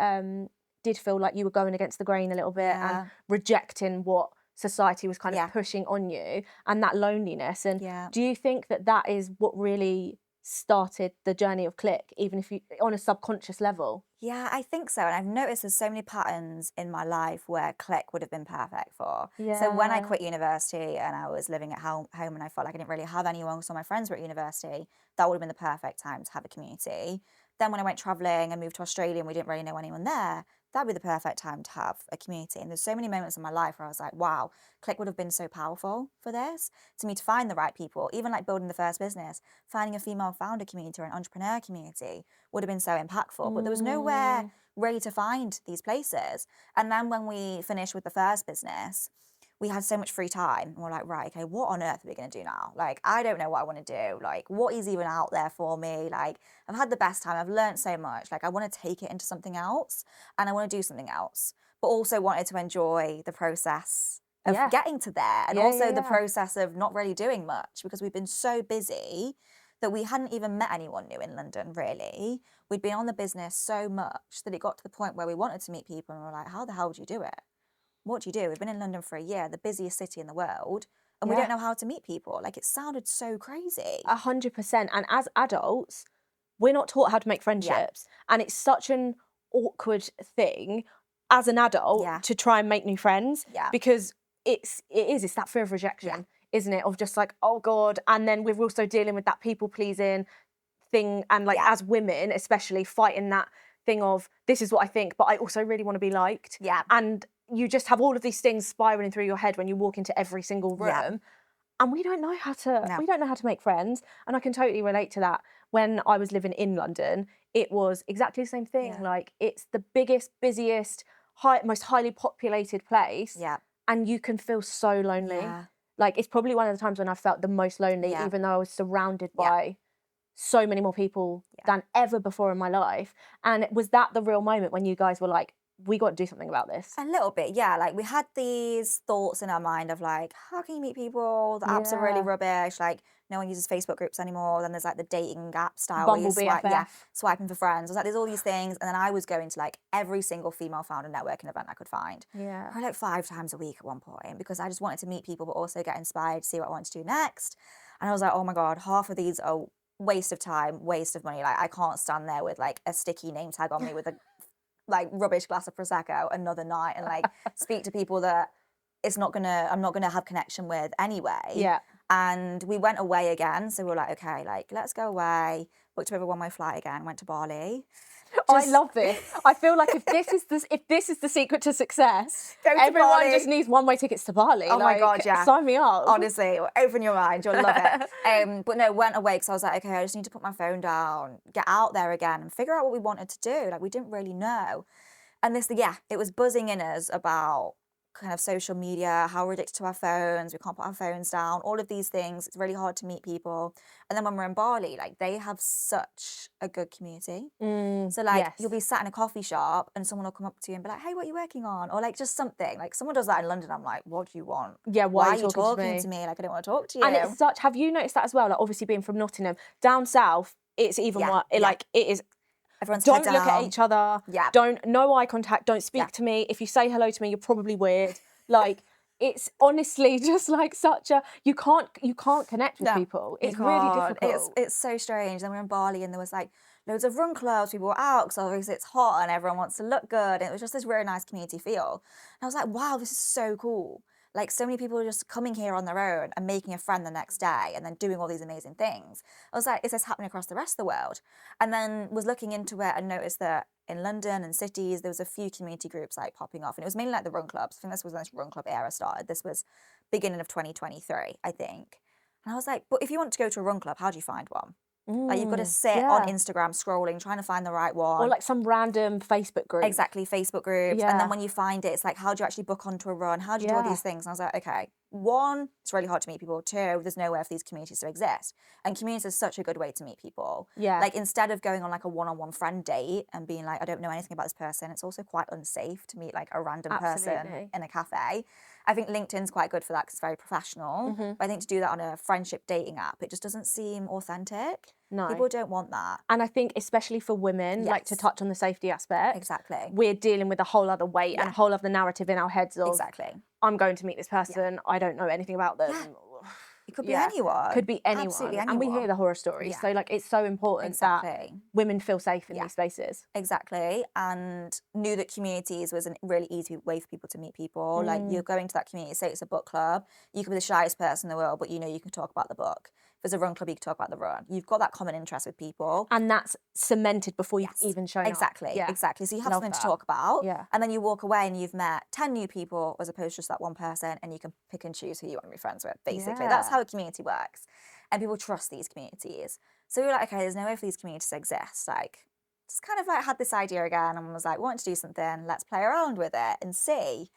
did feel like you were going against the grain a little bit and rejecting what society was kind of pushing on you, and that loneliness. And do you think that that is what really started the journey of Cliq, even if you on a subconscious level? Yeah, I think so. And I've noticed there's so many patterns in my life where Cliq would have been perfect for. So when I quit university and I was living at home and I felt like I didn't really have anyone, so my friends were at university, that would have been the perfect time to have a community. Then when I went traveling and moved to Australia and we didn't really know anyone there, that'd be the perfect time to have a community. And there's so many moments in my life where I was like, wow, Cliq would have been so powerful for this, to me to find the right people, even like building the first business, finding a female founder community or an entrepreneur community would have been so impactful. But there was nowhere really to find these places. And then when we finished with the first business, we had so much free time and we're like, right, okay, what on earth are we going to do now? Like, I don't know what I want to do. Like, what is even out there for me? Like, I've had the best time. I've learned so much. Like, I want to take it into something else and I want to do something else, but also wanted to enjoy the process of getting to there, and also the process of not really doing much, because we've been so busy that we hadn't even met anyone new in London, really. We'd been on the business so much that it got to the point where we wanted to meet people and we were like, how the hell do you do it? What do you do? We've been in London for a year, the busiest city in the world, and we don't know how to meet people. Like, it sounded so crazy. 100%. And as adults, we're not taught how to make friendships. And it's such an awkward thing as an adult to try and make new friends, because it's that fear of rejection, isn't it? Of just like, oh God. And then we're also dealing with that people pleasing thing. And like, as women, especially, fighting that thing of, this is what I think, but I also really want to be liked. And you just have all of these things spiraling through your head when you walk into every single room. And we don't know how to make friends. And I can totally relate to that. When I was living in London, it was exactly the same thing. Like, it's the biggest, busiest, most highly populated place. And you can feel so lonely. Like, it's probably one of the times when I felt the most lonely, even though I was surrounded by so many more people than ever before in my life. And was that the real moment when you guys were like, we got to do something about this? A little bit, yeah. Like, we had these thoughts in our mind of like, how can you meet people? The apps are really rubbish. Like, no one uses Facebook groups anymore. Then there's like the dating app style Bumble BFF. Swiping for friends. I was like, there's all these things. And then I was going to like every single female founder networking event I could find. Probably like 5 times a week at one point, because I just wanted to meet people but also get inspired to see what I wanted to do next. And I was like, oh my God, half of these are waste of time, waste of money. Like, I can't stand there with like a sticky name tag on me with a like rubbish glass of Prosecco another night and like speak to people that I'm not gonna have connection with anyway. And we went away again, so we were like, okay, like, let's go away. Booked a bit of a one-way flight again, went to Bali. I love this. I feel like if this is the secret to success, everyone just needs one-way tickets to Bali. Oh my God, yeah. Sign me up. Honestly, open your mind, you'll love it. But no, went away because I was like, okay, I just need to put my phone down, get out there again and figure out what we wanted to do. Like, we didn't really know. And it was buzzing in us about kind of social media, how we're addicted to our phones, we can't put our phones down, all of these things. It's really hard to meet people. And then when we're in Bali, like, they have such a good community. So like, you'll be sat in a coffee shop and someone will come up to you and be like, hey, what are you working on? Or like, just something. Like, someone does that in London, I'm like, what do you want? Why are you talking to me? Like, I don't want to talk to you. And it's such, have you noticed that as well? Like, obviously being from Nottingham, down south, it's even more, like, it is, everyone's don't look at each other. Don't, no eye contact. Don't speak to me. If you say hello to me, you're probably weird. Like, it's honestly just like such a, you can't connect with people. It's really difficult. It's so strange. Then we were in Bali and there was like loads of run clubs. People were out because obviously it's hot and everyone wants to look good. And it was just this really nice community feel. And I was like, wow, this is so cool. Like, so many people are just coming here on their own and making a friend the next day and then doing all these amazing things. I was like, is this happening across the rest of the world? And then was looking into it and noticed that in London and cities, there was a few community groups like popping off. And it was mainly like the run clubs. I think this was when this run club era started. This was beginning of 2023, I think. And I was like, but if you want to go to a run club, how do you find one? Like, you've got to sit on Instagram scrolling, trying to find the right one. Or like some random Facebook group. Exactly, Facebook groups. And then when you find it, it's like, how do you actually book onto a run? How do you do all these things? And I was like, okay, one, it's really hard to meet people. Two, there's nowhere for these communities to exist. And communities is such a good way to meet people. Yeah. Like, instead of going on like a one-on-one friend date and being like, I don't know anything about this person, it's also quite unsafe to meet like a random person Absolutely. in a cafe. I think LinkedIn's quite good for that because it's very professional. Mm-hmm. But I think to do that on a friendship dating app, it just doesn't seem authentic. No. People don't want that. And I think especially for women, like to Yes. touch on the safety aspect, Exactly. we're dealing with a whole other weight and a whole other narrative in our heads of, Exactly. I'm going to meet this person, I don't know anything about them. Yeah. It could be anyone. Could be anyone. Absolutely anyone. And we hear the horror stories. Yeah. So like it's so important that women feel safe in these spaces. Exactly. And knew that communities was a really easy way for people to meet people. Like, you're going to that community, say it's a book club, you could be the shyest person in the world, but you know you can talk about the book. If there's a run club, you can talk about the run. You've got that common interest with people. And that's cemented before you've even shown Exactly. up. Yeah. Exactly. So you have Love something that. to talk about. Yeah. And then you walk away and you've met 10 new people as opposed to just that one person, and you can pick and choose who you want to be friends with, basically. That's how a community works. And people trust these communities. So we were like, okay, there's no way for these communities to exist. Like, just kind of like had this idea again and was like, want to do something, let's play around with it and see.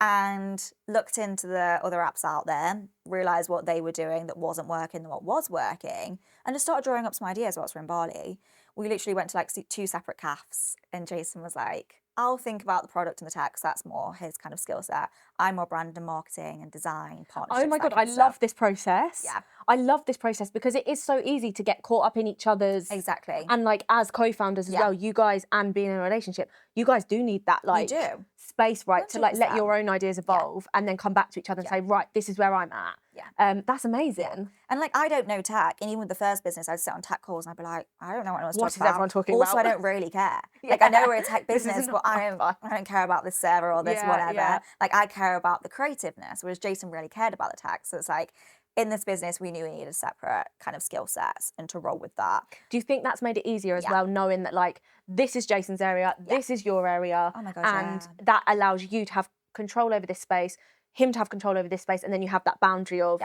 And looked into the other apps out there, realised what they were doing that wasn't working and what was working, and just started drawing up some ideas whilst we're in Bali. We literally went to like 2 separate cafes, and Jason was like, I'll think about the product and the tech, 'cause that's more his kind of skill set. I'm more brand and marketing and design, partnerships. Oh my God, I love this process. Yeah. I love this process because it is so easy to get caught up in each other's. Exactly. And like as co-founders as well, you guys, and being in a relationship, you guys do need that like space, right? To like let your own ideas evolve and then come back to each other and say, right, this is where I'm at. Yeah. That's amazing. Yeah. And like, I don't know tech. And even with the first business, I'd sit on tech calls and I'd be like, I don't know what anyone's What talking is everyone talking about? Also, I don't really care. Like, I know we're a tech business, but I fun. don't care about this server or this whatever. Yeah. Like, I care about the creativeness, whereas Jason really cared about the tech. So it's like, in this business, we knew we needed separate kind of skill sets and to roll with that. Do you think that's made it easier as well, knowing that like, this is Jason's area, this is your area, Oh my gosh, and that allows you to have control over this space, him to have control over this space, and then you have that boundary of,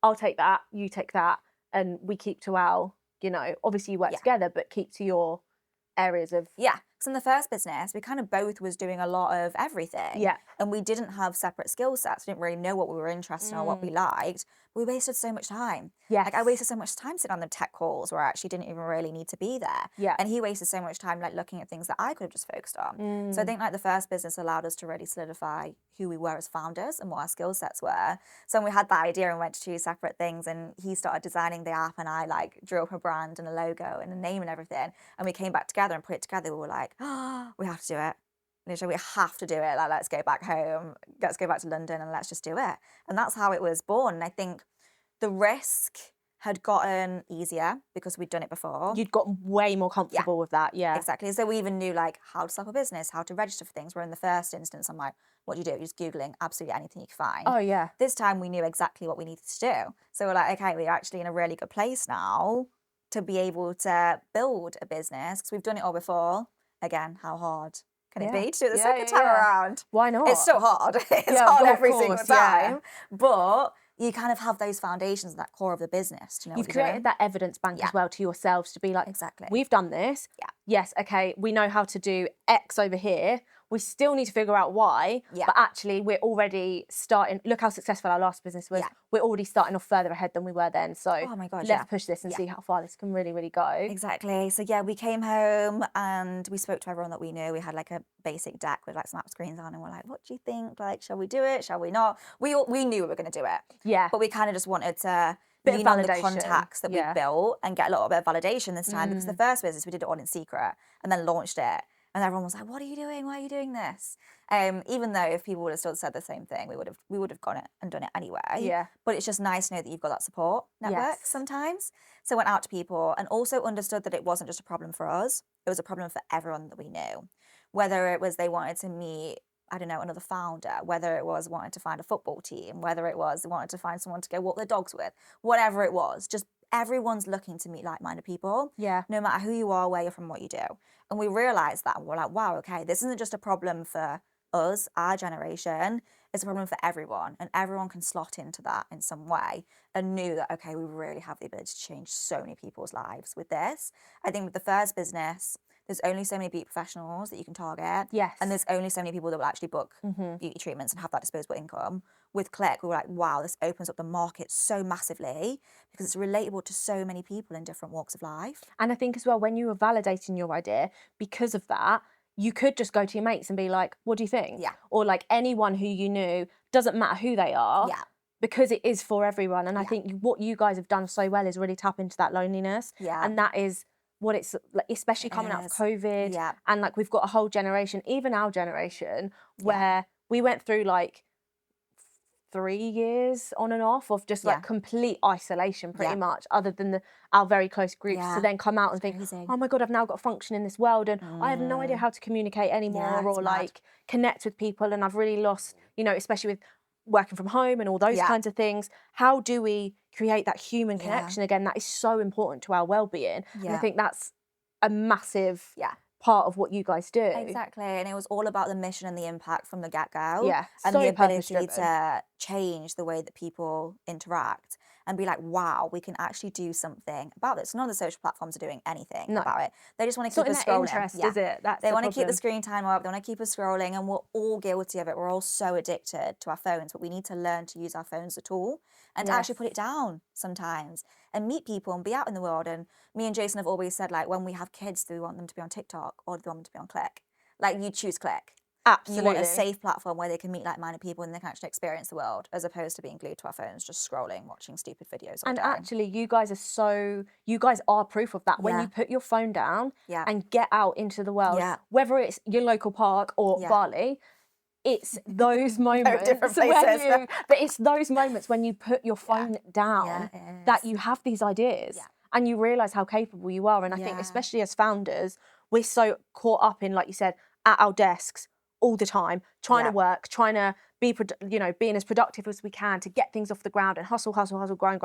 I'll take that, you take that, and we keep to our, you know, obviously you work together, but keep to your areas of... Yeah, because in the first business, we kind of both was doing a lot of everything. Yeah. And we didn't have separate skill sets. We didn't really know what we were interested in or what we liked. We wasted so much time. Yes. Like, I wasted so much time sitting on the tech calls where I actually didn't even really need to be there. Yeah. And he wasted so much time like looking at things that I could have just focused on. So I think like the first business allowed us to really solidify who we were as founders and what our skill sets were. So when we had that idea and went to 2 separate things, and he started designing the app and I like drew up a brand and a logo and a name and everything, and we came back together and put it together, we were like, oh, we have to do it. Literally, we have to do it. Like, let's go back home, let's go back to London and let's just do it. And that's how it was born. And I think the risk had gotten easier because we'd done it before. You'd got way more comfortable with that, Exactly. So we even knew like how to set up a business, how to register for things. Where in the first instance, I'm like, what do you do? You're just Googling absolutely anything you can find. Oh, yeah. This time we knew exactly what we needed to do. So we're like, okay, we're actually in a really good place now to be able to build a business because we've done it all before. Again, how hard can it be to do it the second time around? Why not? It's so hard. It's hard every single time. But you kind of have those foundations, that core of the business. Do you know You've what you're created doing? that evidence bank as well to yourselves to be like, Exactly. we've done this. Yeah. Yes, okay, we know how to do X over here. We still need to figure out why, but actually we're already starting, look how successful our last business was. We're already starting off further ahead than we were then. So oh my God, let's push this and see how far this can really, really go. Exactly. So yeah, we came home and we spoke to everyone that we knew. We had like a basic deck with like some app screens on and we're like, what do you think? Like, shall we do it? Shall we not? We knew we were going to do it. Yeah. But we kind of just wanted to lean on the contacts that we built and get a little bit of validation this time because the first business we did it all in secret and then launched it. And everyone was like, what are you doing? Why are you doing this? Even though if people would have still said the same thing, we would have gone it and done it anyway. Yeah. But it's just nice to know that you've got that support network sometimes. So I went out to people and also understood that it wasn't just a problem for us. It was a problem for everyone that we knew. Whether it was they wanted to meet, I don't know, another founder, whether it was wanting to find a football team, whether it was they wanted to find someone to go walk their dogs with, whatever it was, just everyone's looking to meet like-minded people. Yeah. No matter who you are, where you're from, what you do. And we realised that and we're like, wow, okay, this isn't just a problem for us, our generation, it's a problem for everyone. And everyone can slot into that in some way and knew that, okay, we really have the ability to change so many people's lives with this. I think with the first business, there's only so many beauty professionals that you can target. Yes. And there's only so many people that will actually book Mm-hmm. beauty treatments and have that disposable income. With Cliq, we were like, wow, this opens up the market so massively because it's relatable to so many people in different walks of life. And I think as well, when you were validating your idea, because of that, you could just go to your mates and be like, what do you think? Yeah. Or like anyone who you knew, doesn't matter who they are, Yeah. because it is for everyone. And I Yeah. think what you guys have done so well is really tap into that loneliness. Yeah. And that is what it's like, especially coming out of COVID. Yeah. And like we've got a whole generation, even our generation, where we went through like 3 years on and off of just like complete isolation pretty much, other than our very close groups, to then come out and think, oh my God, I've now got to function in this world and I have no idea how to communicate anymore or like connect with people, and I've really lost, you know, especially with working from home and all those kinds of things. How do we create that human connection again? That is so important to our well-being. And I think that's a massive part of what you guys do. Exactly, and it was all about the mission and the impact from the get-go. Yeah, and so the ability purpose-driven. to change the way that people interact and be like, wow, we can actually do something about this. None of the social platforms are doing anything about it. They just want to keep us scrolling. Interest, is it? That's they the want to keep the problem. screen time up. They want to keep us scrolling, and we're all guilty of it. We're all so addicted to our phones, but we need to learn to use our phones as a tool and to actually put it down sometimes and meet people and be out in the world. And me and Jason have always said, like, when we have kids, do we want them to be on TikTok or do we want them to be on Cliq? Like, you choose Cliq. Absolutely. You want a safe platform where they can meet like-minded people and they can actually experience the world, as opposed to being glued to our phones, just scrolling, watching stupid videos all And day. actually, you guys are proof of that. When you put your phone down and get out into the world, whether it's your local park or Bali, it's those moments but it's those moments when you put your phone down that you have these ideas and you realise how capable you are. And I think especially as founders, we're so caught up in, like you said, at our desks all the time, trying to work, trying to be, you know, being as productive as we can to get things off the ground and hustle, grind.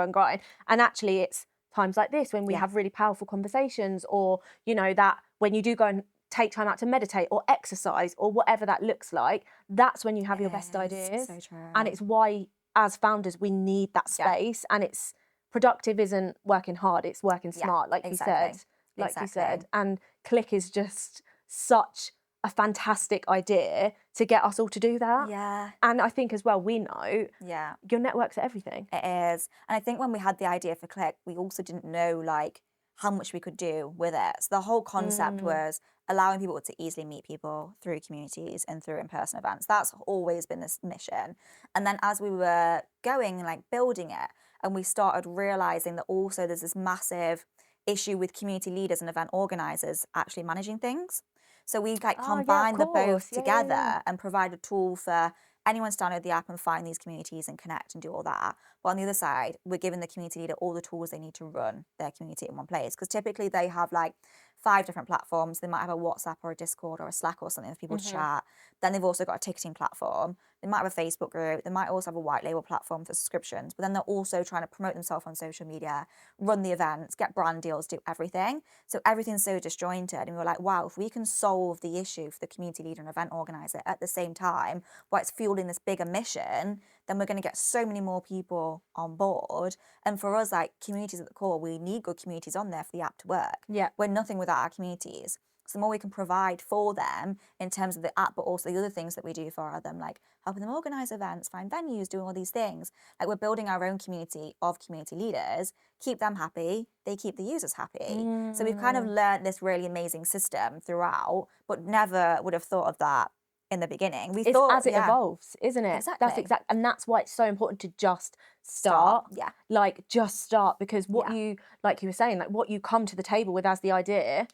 And actually it's times like this when we have really powerful conversations, or, you know, that when you do go and take time out to meditate or exercise or whatever that looks like, that's when you have your best ideas. So true. And it's why as founders we need that space. And it's productive isn't working hard, it's working smart, like you said. You said. And Cliq is just such a fantastic idea to get us all to do that. Yeah. And I think as well, we know your networks are everything. It is. And I think when we had the idea for Cliq, we also didn't know like how much we could do with it. So the whole concept was allowing people to easily meet people through communities and through in-person events. That's always been this mission. And then as we were going, like building it, and we started realizing that also there's this massive issue with community leaders and event organizers actually managing things. So we like combine the both together and provide a tool for anyone to download the app and find these communities and connect and do all that. But on the other side, we're giving the community leader all the tools they need to run their community in one place. Because typically they have like 5 different platforms. They might have a WhatsApp or a Discord or a Slack or something for people to chat. Then they've also got a ticketing platform. They might have a Facebook group. They might also have a white label platform for subscriptions. But then they're also trying to promote themselves on social media, run the events, get brand deals, do everything. So everything's so disjointed. And we were like, wow, if we can solve the issue for the community leader and event organizer at the same time, while it's fueling this bigger mission, then we're going to get so many more people on board. And for us, like, communities at the core, we need good communities on there for the app to work. Yeah. We're nothing without our communities. So the more we can provide for them in terms of the app, but also the other things that we do for them, like helping them organise events, find venues, doing all these things. Like, we're building our own community of community leaders, keep them happy, they keep the users happy. So we've kind of learned this really amazing system throughout, but never would have thought of that in the beginning. We thought as it evolves, isn't it? Exactly. And that's why it's so important to just start. Yeah. Like, just start, because what you, like you were saying, like what you come to the table with as the idea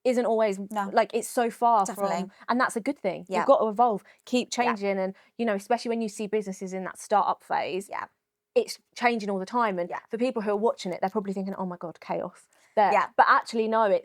isn't always like, it's so far from, and that's a good thing. You've got to evolve, keep changing. And, you know, especially when you see businesses in that startup phase, it's changing all the time. And for people who are watching it, they're probably thinking, oh my God, chaos. But actually, no,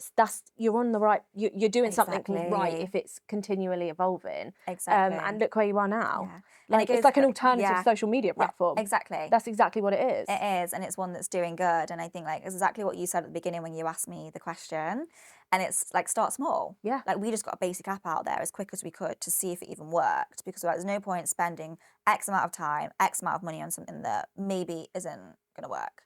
you're on the right, you're doing something right if it's continually evolving. Exactly. And look where you are now. Yeah. Like, it's like an alternative social media platform. Exactly. That's exactly what it is. It is, and it's one that's doing good. And I think, like, it's exactly what you said at the beginning when you asked me the question. And it's like, start small. Yeah. Like, we just got a basic app out there as quick as we could to see if it even worked, because there's no point spending X amount of time, X amount of money on something that maybe isn't going to work.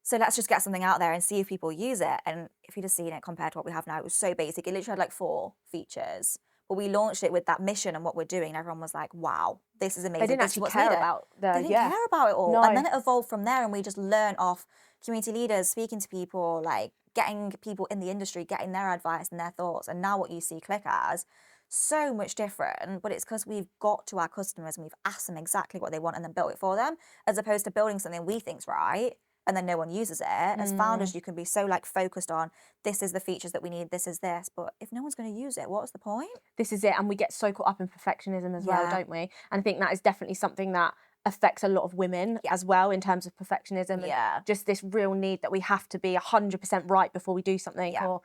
So let's just get something out there and see if people use it. And if you'd have seen it compared to what we have now, it was so basic. It literally had like 4 features. But we launched it with that mission and what we're doing. And everyone was like, wow, this is amazing. They didn't This is actually what's care needed. about They didn't care about it all. No. And then it evolved from there. And we just learned off community leaders, speaking to people, like getting people in the industry, getting their advice and their thoughts. And now what you see Cliq as, so much different, but it's because we've got to our customers and we've asked them exactly what they want and then built it for them, as opposed to building something we think's right and then no one uses it. As founders, you can be so like focused on this is the features that we need, this is this, but if no one's going to use it, what's the point? This is it, and we get so caught up in perfectionism as well, Yeah. don't we? And I think that is definitely something that affects a lot of women as well in terms of perfectionism and just this real need that we have to be 100% right before we do something or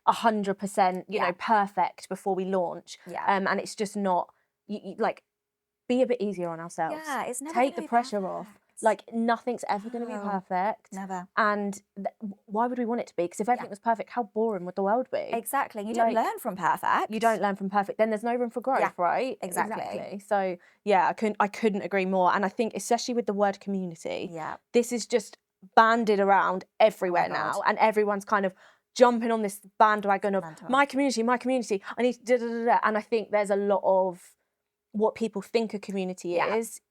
100% you know perfect before we launch. And it's just not like, be a bit easier on ourselves. Yeah, it's never take gonna the be pressure off. perfect. Like, nothing's ever going to be No, perfect. never. And why would we want it to be? Because if everything was perfect, how boring would the world be? Exactly. You don't learn from perfect. You don't learn from perfect. Then there's no room for growth, right? Exactly. So yeah, I couldn't agree more. And I think especially with the word community, this is just banded around everywhere now, and everyone's kind of jumping on this bandwagon of my community. I need to da. And I think there's a lot of what people think a community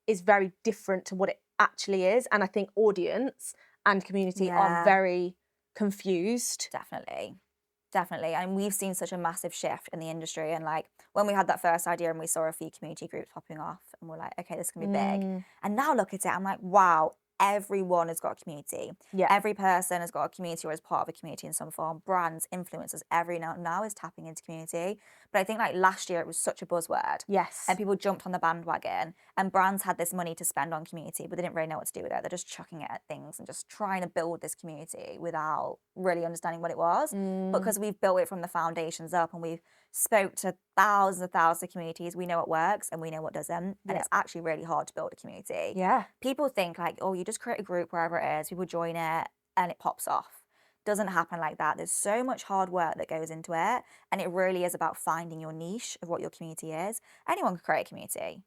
is very different to what it actually is. And I think audience and community are very confused. Definitely. And we've seen such a massive shift in the industry. And like when we had that first idea and we saw a few community groups popping off and we're like, okay, this can be big. And now look at it, I'm like, wow, everyone has got a community. Every person has got a community or is part of a community in some form. Brands, influencers, now is tapping into community. But I think like last year it was such a buzzword. And people jumped on the bandwagon and brands had this money to spend on community, but they didn't really know what to do with it. They're just chucking it at things and just trying to build this community without really understanding what it was. Because we've built it from the foundations up and we've spoke to thousands of communities, we know what works and we know what doesn't. And it's actually really hard to build a community. People think like, oh, you just create a group wherever it is, people join it and it pops off. Doesn't happen like that. There's so much hard work that goes into it. And it really is about finding your niche of what your community is. Anyone can create a community.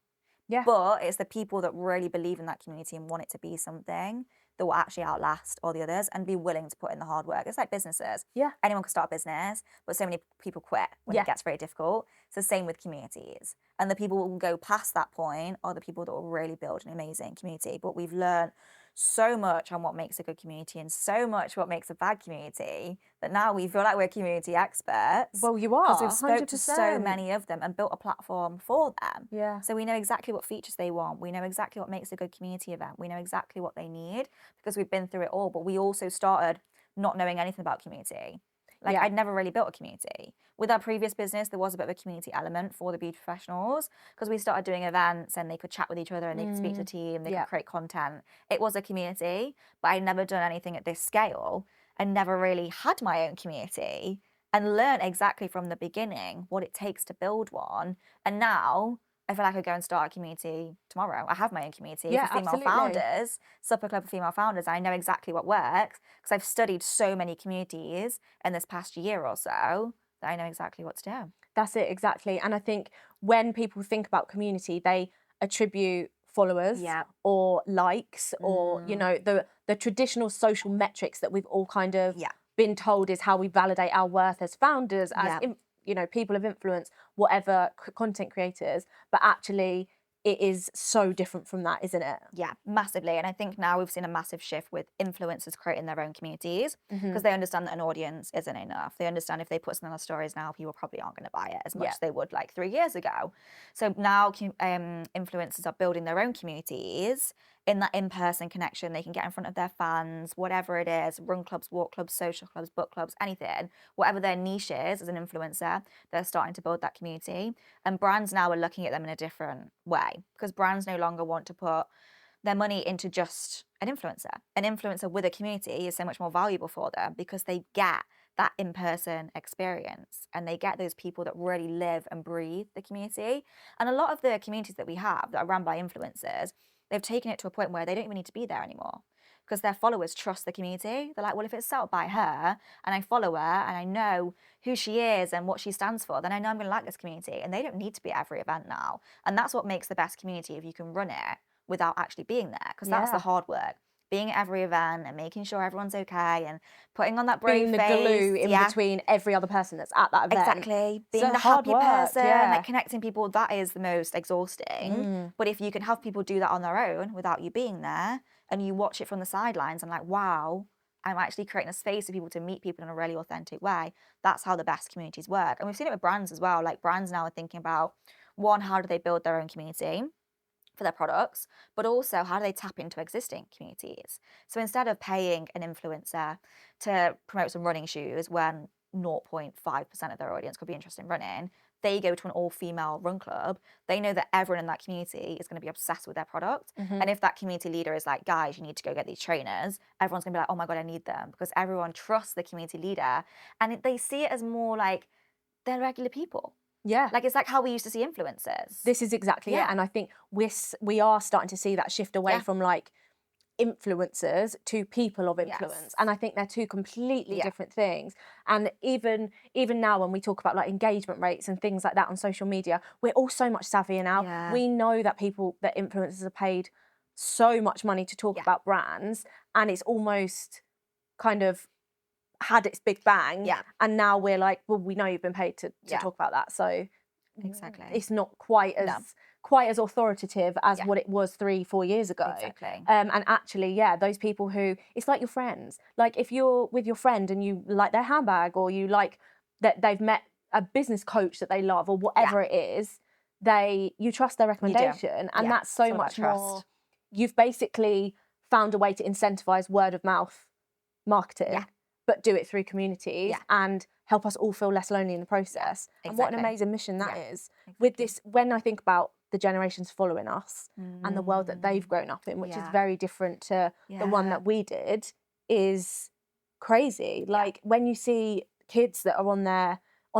But it's the people that really believe in that community and want it to be something that will actually outlast all the others and be willing to put in the hard work. It's like businesses. Anyone can start a business, but so many people quit when it gets very difficult. It's the same with communities. And the people who will go past that point are the people that will really build an amazing community. But we've learned so much on what makes a good community and so much what makes a bad community that now we feel like we're community experts. Well, you are, because we've spoken 100%. to so many of them and built a platform for them. So we know exactly what features they want. We know exactly what makes a good community event. We know exactly what they need because we've been through it all. But we also started not knowing anything about community. Like I'd never really built a community. With our previous business, there was a bit of a community element for the beauty professionals because we started doing events and they could chat with each other and they could speak to the team, they could create content. It was a community, but I'd never done anything at this scale and never really had my own community and learned exactly from the beginning what it takes to build one. And now I feel like I could go and start a community tomorrow. I have my own community for female founders, Supper Club for female founders. I know exactly what works because I've studied so many communities in this past year or so that I know exactly what to do. That's it, exactly. And I think when people think about community, they attribute followers or likes or, you know, the traditional social metrics that we've all kind of been told is how we validate our worth as founders, as you know, people of influence, whatever, content creators, but actually it is so different from that, isn't it? Yeah, massively. And I think now we've seen a massive shift with influencers creating their own communities because they understand that an audience isn't enough. They understand if they put something on stories now, people probably aren't going to buy it as much as they would like 3 years ago. So now influencers are building their own communities in that in-person connection. They can get in front of their fans, whatever it is, run clubs, walk clubs, social clubs, book clubs, anything, whatever their niche is as an influencer, they're starting to build that community. And brands now are looking at them in a different way because brands no longer want to put their money into just an influencer. An influencer with a community is so much more valuable for them because they get that in-person experience and they get those people that really live and breathe the community. And a lot of the communities that we have that are run by influencers, they've taken it to a point where they don't even need to be there anymore because their followers trust the community. They're like, well, if it's set up by her and I follow her and I know who she is and what she stands for, then I know I'm going to like this community. And they don't need to be at every event now. And that's what makes the best community if you can run it without actually being there because that's the hard work. being at every event and making sure everyone's okay and putting on that brave Being the face. glue in between every other person that's at that event. Exactly. Being So the hard happy work, person, yeah. like connecting people, that is the most exhausting. But if you can have people do that on their own without you being there, and you watch it from the sidelines and like, wow, I'm actually creating a space for people to meet people in a really authentic way. That's how the best communities work. And we've seen it with brands as well. Like brands now are thinking about, one, how do they build their own community for their products, but also how do they tap into existing communities? So instead of paying an influencer to promote some running shoes when 0.5% of their audience could be interested in running, they go to an all-female run club. They know that everyone in that community is going to be obsessed with their product. And if that community leader is like, guys, you need to go get these trainers, everyone's going to be like, oh my God, I need them, because everyone trusts the community leader. And they see it as more like they're regular people. Yeah. Like, it's like how we used to see influencers. This is exactly it. And I think we are starting to see that shift away from like influencers to people of influence. And I think they're two completely different things. And even now when we talk about like engagement rates and things like that on social media, we're all so much savvier now. We know that influencers are paid so much money to talk about brands, and it's almost kind of had its big bang, and now we're like, well, we know you've been paid to talk about that, so exactly, it's not quite as authoritative as what it was 3-4 years ago. Exactly. And actually, those people who, it's like your friends. Like if you're with your friend and you like their handbag, or you like that they've met a business coach that they love, or whatever it is, you trust their recommendation, and that's so much more. You've basically found a way to incentivize word of mouth marketing, but do it through communities and help us all feel less lonely in the process. And what an amazing mission that is. With this, when I think about the generations following us and the world that they've grown up in, which is very different to the one that we did, is crazy. Like when you see kids that are on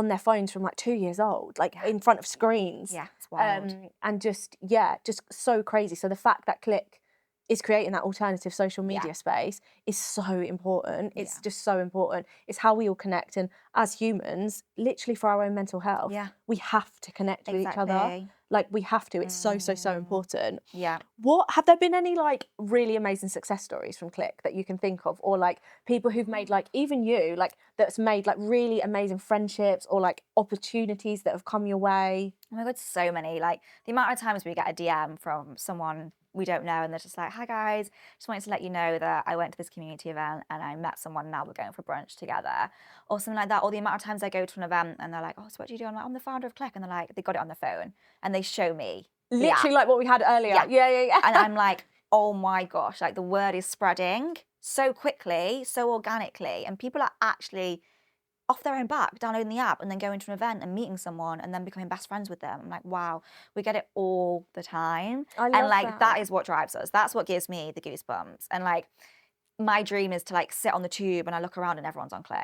their phones from like 2 years old, like in front of screens. It's wild. And just so crazy. So the fact that Cliq is creating that alternative social media space is so important. It's just so important. It's how we all connect. And as humans, literally for our own mental health, we have to connect with each other. Like we have to. It's so important. Yeah. What have there been any like really amazing success stories from Cliq that you can think of, or like people who've made, like even you, like that's made like really amazing friendships or like opportunities that have come your way? Oh my God, so many. Like the amount of times we get a DM from someone we don't know and they're just like, hi guys, just wanted to let you know that I went to this community event and I met someone, now we're going for brunch together, or something like that. Or the amount of times I go to an event and they're like, oh, so what do you do? I'm like, I'm the founder of Cliq, and they're like, they got it on their phone and they show me. Literally like what we had earlier. Yeah. And I'm like, oh my gosh, like the word is spreading so quickly, so organically, and people are actually off their own back, downloading the app and then going to an event and meeting someone and then becoming best friends with them. I'm like, wow, we get it all the time. I love and like that is what drives us. That's what gives me the goosebumps. And like my dream is to like sit on the tube and I look around and everyone's on Cliq.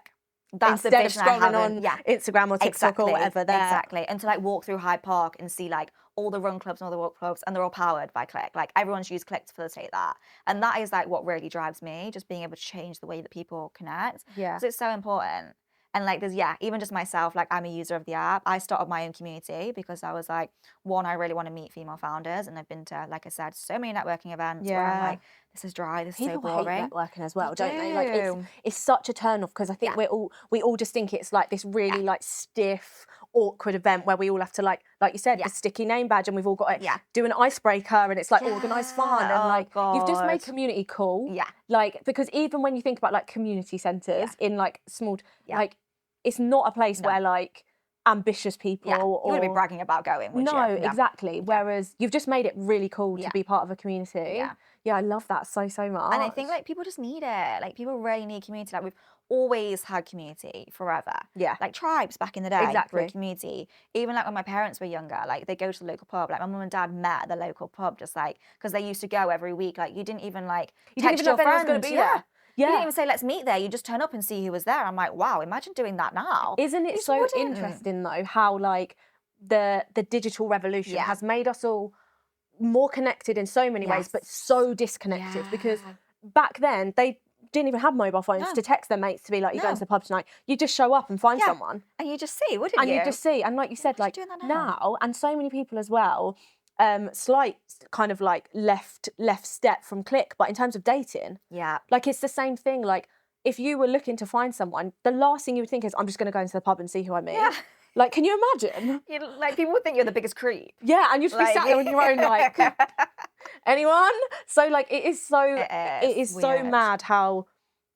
That's instead the of vision I have scrolling on Instagram or TikTok or whatever there. Exactly. And to like walk through Hyde Park and see like all the run clubs and all the walk clubs, and they're all powered by Cliq. Like everyone's used Cliq to facilitate that. And that is like what really drives me, just being able to change the way that people connect. Yeah. So it's so important. And like there's, even just myself, like I'm a user of the app. I started my own community because I was like, one, I really want to meet female founders. And I've been to, like I said, so many networking events where I'm like, this is dry, this is so boring. People hate networking as well, don't they? Like it's such a turn off, because I think we all just think it's like this really like stiff, awkward event where we all have to like you said, the sticky name badge, and we've all got to do an icebreaker, and it's like organised fun, and like you've just made community cool. Like, because even when you think about like community centres in like small, like it's not a place where like ambitious people or you wouldn't be bragging about going, would you? No, exactly. Whereas you've just made it really cool to be part of a community. Yeah, I love that so much. And I think like people just need it. Like people really need community. Like we've always had community forever. Yeah. Like tribes back in the day Exactly. were a community. Even like when my parents were younger, like they go to the local pub. Like my mum and dad met at the local pub, just like because they used to go every week. Like you didn't even like text your friends. Going to be there. You didn't even say, let's meet there. You just turn up and see who was there. I'm like, wow, imagine doing that now. Isn't it so interesting though, how like the digital revolution has made us all more connected in so many ways, but so disconnected, because back then they didn't even have mobile phones to text their mates to be like, you're going to the pub tonight. You just show up and find someone. And you just see, wouldn't you? And you just see. And like you said, like doing that now, and so many people as well, slight kind of like left step from Cliq, but in terms of dating, like it's the same thing. Like if you were looking to find someone, the last thing you would think is, I'm just going to go into the pub and see who I meet. Yeah. Like, can you imagine? Like people would think you're the biggest creep. Yeah, and you'd be sat there on your own, like, anyone? So like, it is so mad how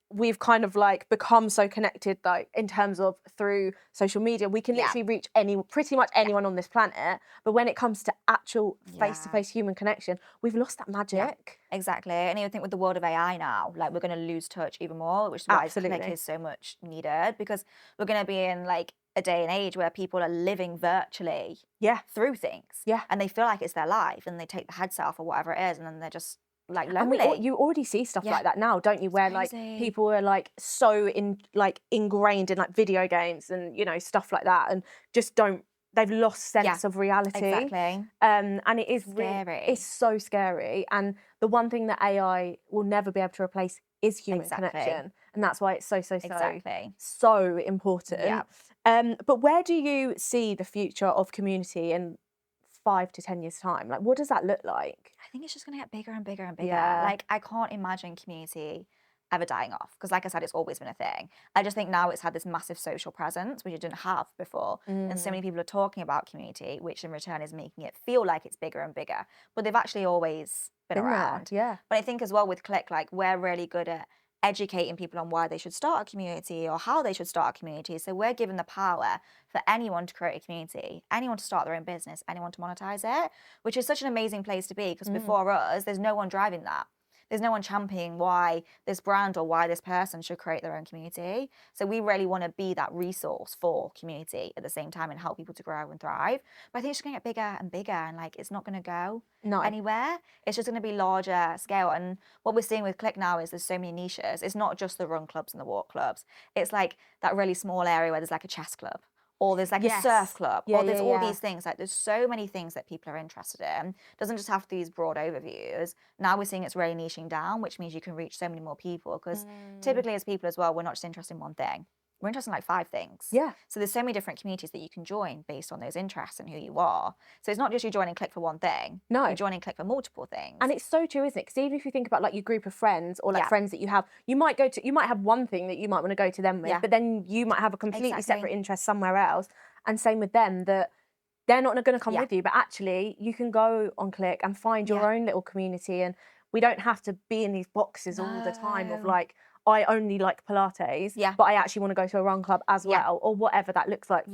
we've kind of like become so connected, like in terms of through social media. We can literally reach pretty much anyone on this planet, but when it comes to actual face-to-face human connection, we've lost that magic. Exactly. And even think with the world of AI now, like we're going to lose touch even more, which is why Cliq is so much needed, because we're going to be in like a day and age where people are living virtually through things. Yeah. And they feel like it's their life, and they take the headset off or whatever it is, and then they're just like lonely. And you already see stuff like that now, don't you? Where like people are like so ingrained in like video games and, you know, stuff like that, and just they've lost sense of reality. Exactly. And it is scary. It's so scary. And the one thing that AI will never be able to replace is human connection. And that's why it's so important. Yeah. But where do you see the future of community in 5 to 10 years time? Like, what does that look like? I think it's just going to get bigger and bigger and bigger. Like, I can't imagine community ever dying off, because like I said, it's always been a thing. I just think now it's had this massive social presence, which it didn't have before. And so many people are talking about community, which in return is making it feel like it's bigger and bigger. But they've actually always been around. Yeah. But I think as well with Cliq, like we're really good at educating people on why they should start a community or how they should start a community. So we're given the power for anyone to create a community, anyone to start their own business, anyone to monetize it, which is such an amazing place to be, because before us, there's no one driving that. There's no one championing why this brand or why this person should create their own community. So we really want to be that resource for community at the same time and help people to grow and thrive. But I think it's going to get bigger and bigger, and like it's not going to go anywhere. It's just going to be larger scale. And what we're seeing with Cliq now is there's so many niches. It's not just the run clubs and the walk clubs. It's like that really small area where there's like a chess club, or there's like a surf club, or there's all these things. Like there's so many things that people are interested in. It doesn't just have these broad overviews. Now we're seeing it's really niching down, which means you can reach so many more people, because typically as people as well, we're not just interested in one thing. We're interested in like 5 things. Yeah. So there's so many different communities that you can join based on those interests and who you are. So it's not just you joining Cliq for one thing. No. You're joining Cliq for multiple things. And it's so true, isn't it? Because even if you think about like your group of friends, or like friends that you have, you might have one thing that you might want to go to them with, but then you might have a completely separate interest somewhere else. And same with them, that they're not going to come with you, but actually you can go on Cliq and find your own little community, and we don't have to be in these boxes all the time of like, I only like Pilates, but I actually want to go to a run club as well, or whatever that looks like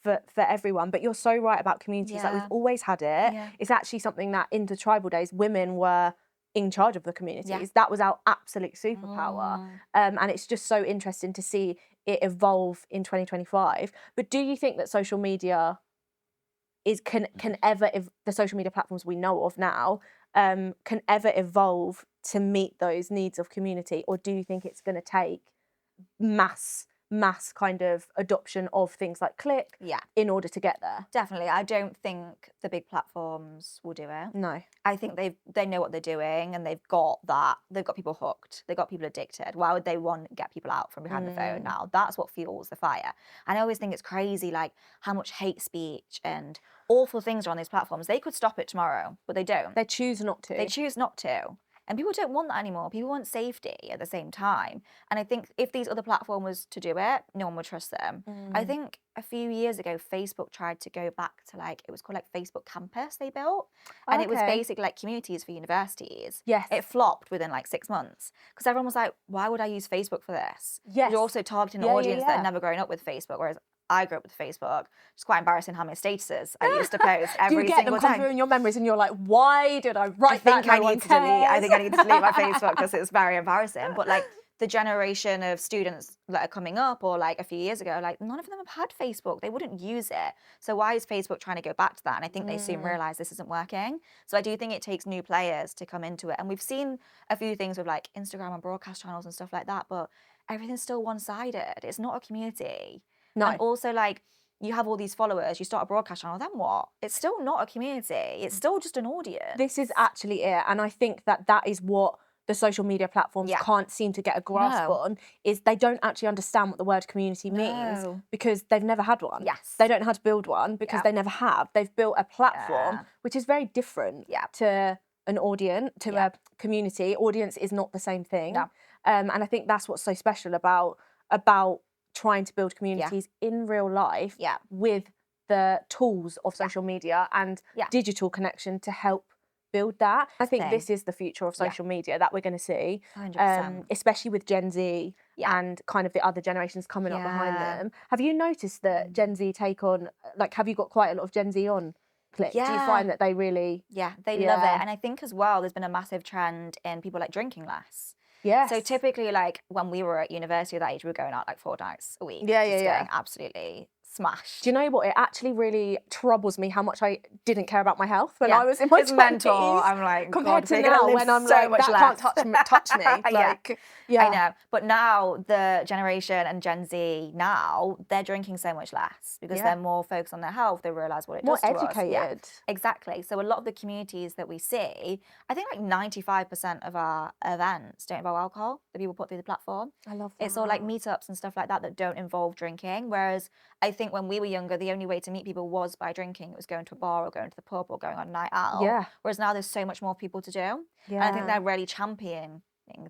for everyone. But you're so right about communities. Like we've always had it. It's actually something that in the tribal days, women were in charge of the communities. That was our absolute superpower. And it's just so interesting to see it evolve in 2025. But do you think that social media can ever, if the social media platforms we know of now, can ever evolve to meet those needs of community? Or do you think it's going to take mass kind of adoption of things like Cliq in order to get there? Definitely. I don't think the big platforms will do it. No. I think they know what they're doing, and they've got people hooked. They've got people addicted. Why would they want to get people out from behind the phone now? That's what fuels the fire. And I always think it's crazy, like how much hate speech and awful things are on these platforms. They could stop it tomorrow, but they don't. They choose not to. They choose not to. And people don't want that anymore. People want safety at the same time. And I think if these other platforms was to do it, no one would trust them. I think a few years ago, Facebook tried to go back to like, it was called like Facebook Campus they built. And it was basically like communities for universities. Yes. It flopped within like 6 months, because everyone was like, why would I use Facebook for this? Yes. You're also targeting an audience that had never grown up with Facebook, whereas I grew up with Facebook. It's quite embarrassing how many statuses I used to post every single time. Do you get them come through in your memories and you're like, why did I write that? I think I need to delete my Facebook, because it's very embarrassing. But like the generation of students that are coming up, or like a few years ago, like none of them have had Facebook. They wouldn't use it. So why is Facebook trying to go back to that? And I think they soon realise this isn't working. So I do think it takes new players to come into it. And we've seen a few things with like Instagram and broadcast channels and stuff like that, but everything's still one-sided. It's not a community. No. And also, like, you have all these followers, you start a broadcast channel, then what? It's still not a community. It's still just an audience. This is actually it. And I think that is what the social media platforms can't seem to get a grasp on is they don't actually understand what the word community means because they've never had one. Yes. They don't know how to build one because they never have. They've built a platform which is very different to an audience, to a community. Audience is not the same thing. No. And I think that's what's so special about trying to build communities in real life with the tools of social media and digital connection to help build that. I think this is the future of social media that we're going to see, 100%. especially with Gen Z and kind of the other generations coming up behind them. Have you noticed that Gen Z take on, like, have you got quite a lot of Gen Z on Cliq? Do you find that they really... they love it. And I think as well, there's been a massive trend in people like drinking less. Yes. So typically, like, when we were at university at that age, we were going out like 4 nights a week. Getting absolutely smashed. Do you know what? It actually really troubles me how much I didn't care about my health when I was in my 20s. Mental. I'm like, compared to now when I'm so like, that less. Can't touch me. Like, I know. But now the generation and Gen Z now, they're drinking so much less because they're more focused on their health. They realise what it does to us. More educated. Exactly. So a lot of the communities that we see, I think like 95% of our events don't involve alcohol that people put through the platform. I love that. It's all like meetups and stuff like that that don't involve drinking. Whereas I think when we were younger, the only way to meet people was by drinking. It was going to a bar or going to the pub or going on a night out. Yeah. Whereas now there's so much more people to do. Yeah. And I think they're really championing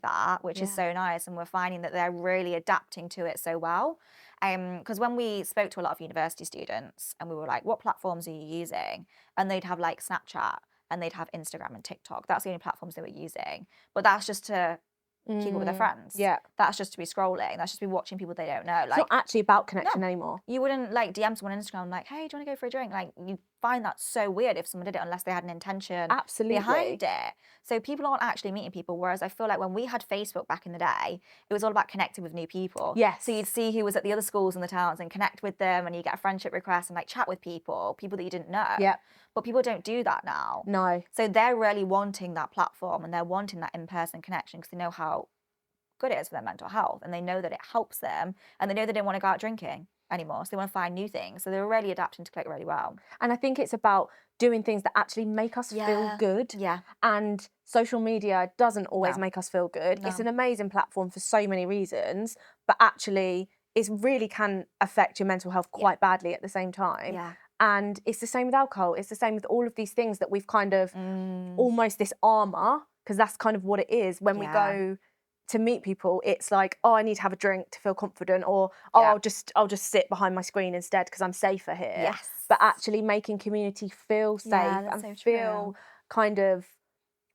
that, which is so nice. And we're finding that they're really adapting to it so well. Because when we spoke to a lot of university students and we were like, what platforms are you using? And they'd have like Snapchat and they'd have Instagram and TikTok. That's the only platforms they were using. But that's just to keep up with their friends. Yeah. That's just to be scrolling. That's just to be watching people they don't know. Like, it's not actually about connection anymore. You wouldn't like DM someone on Instagram like, hey, do you want to go for a drink? Like, you find that so weird if someone did it unless they had an intention behind it. So people aren't actually meeting people. Whereas I feel like when we had Facebook back in the day, it was all about connecting with new people. Yes. So you'd see who was at the other schools in the towns and connect with them, and you get a friendship request and like chat with people that you didn't know. Yeah. But people don't do that now. No. So they're really wanting that platform and they're wanting that in-person connection because they know how good it is for their mental health and they know that it helps them and they know they don't want to go out drinking anymore, so they want to find new things. So they're really adapting to Cliq really well. And I think it's about doing things that actually make us feel good. Yeah. And social media doesn't always make us feel good. No. It's an amazing platform for so many reasons, but actually it really can affect your mental health quite badly at the same time. Yeah. And it's the same with alcohol. It's the same with all of these things that we've kind of almost this armour, because that's kind of what it is when we go to meet people. It's like, oh, I need to have a drink to feel confident, or oh, I'll just sit behind my screen instead because I'm safer here. Yes. But actually making community feel safe and so feel kind of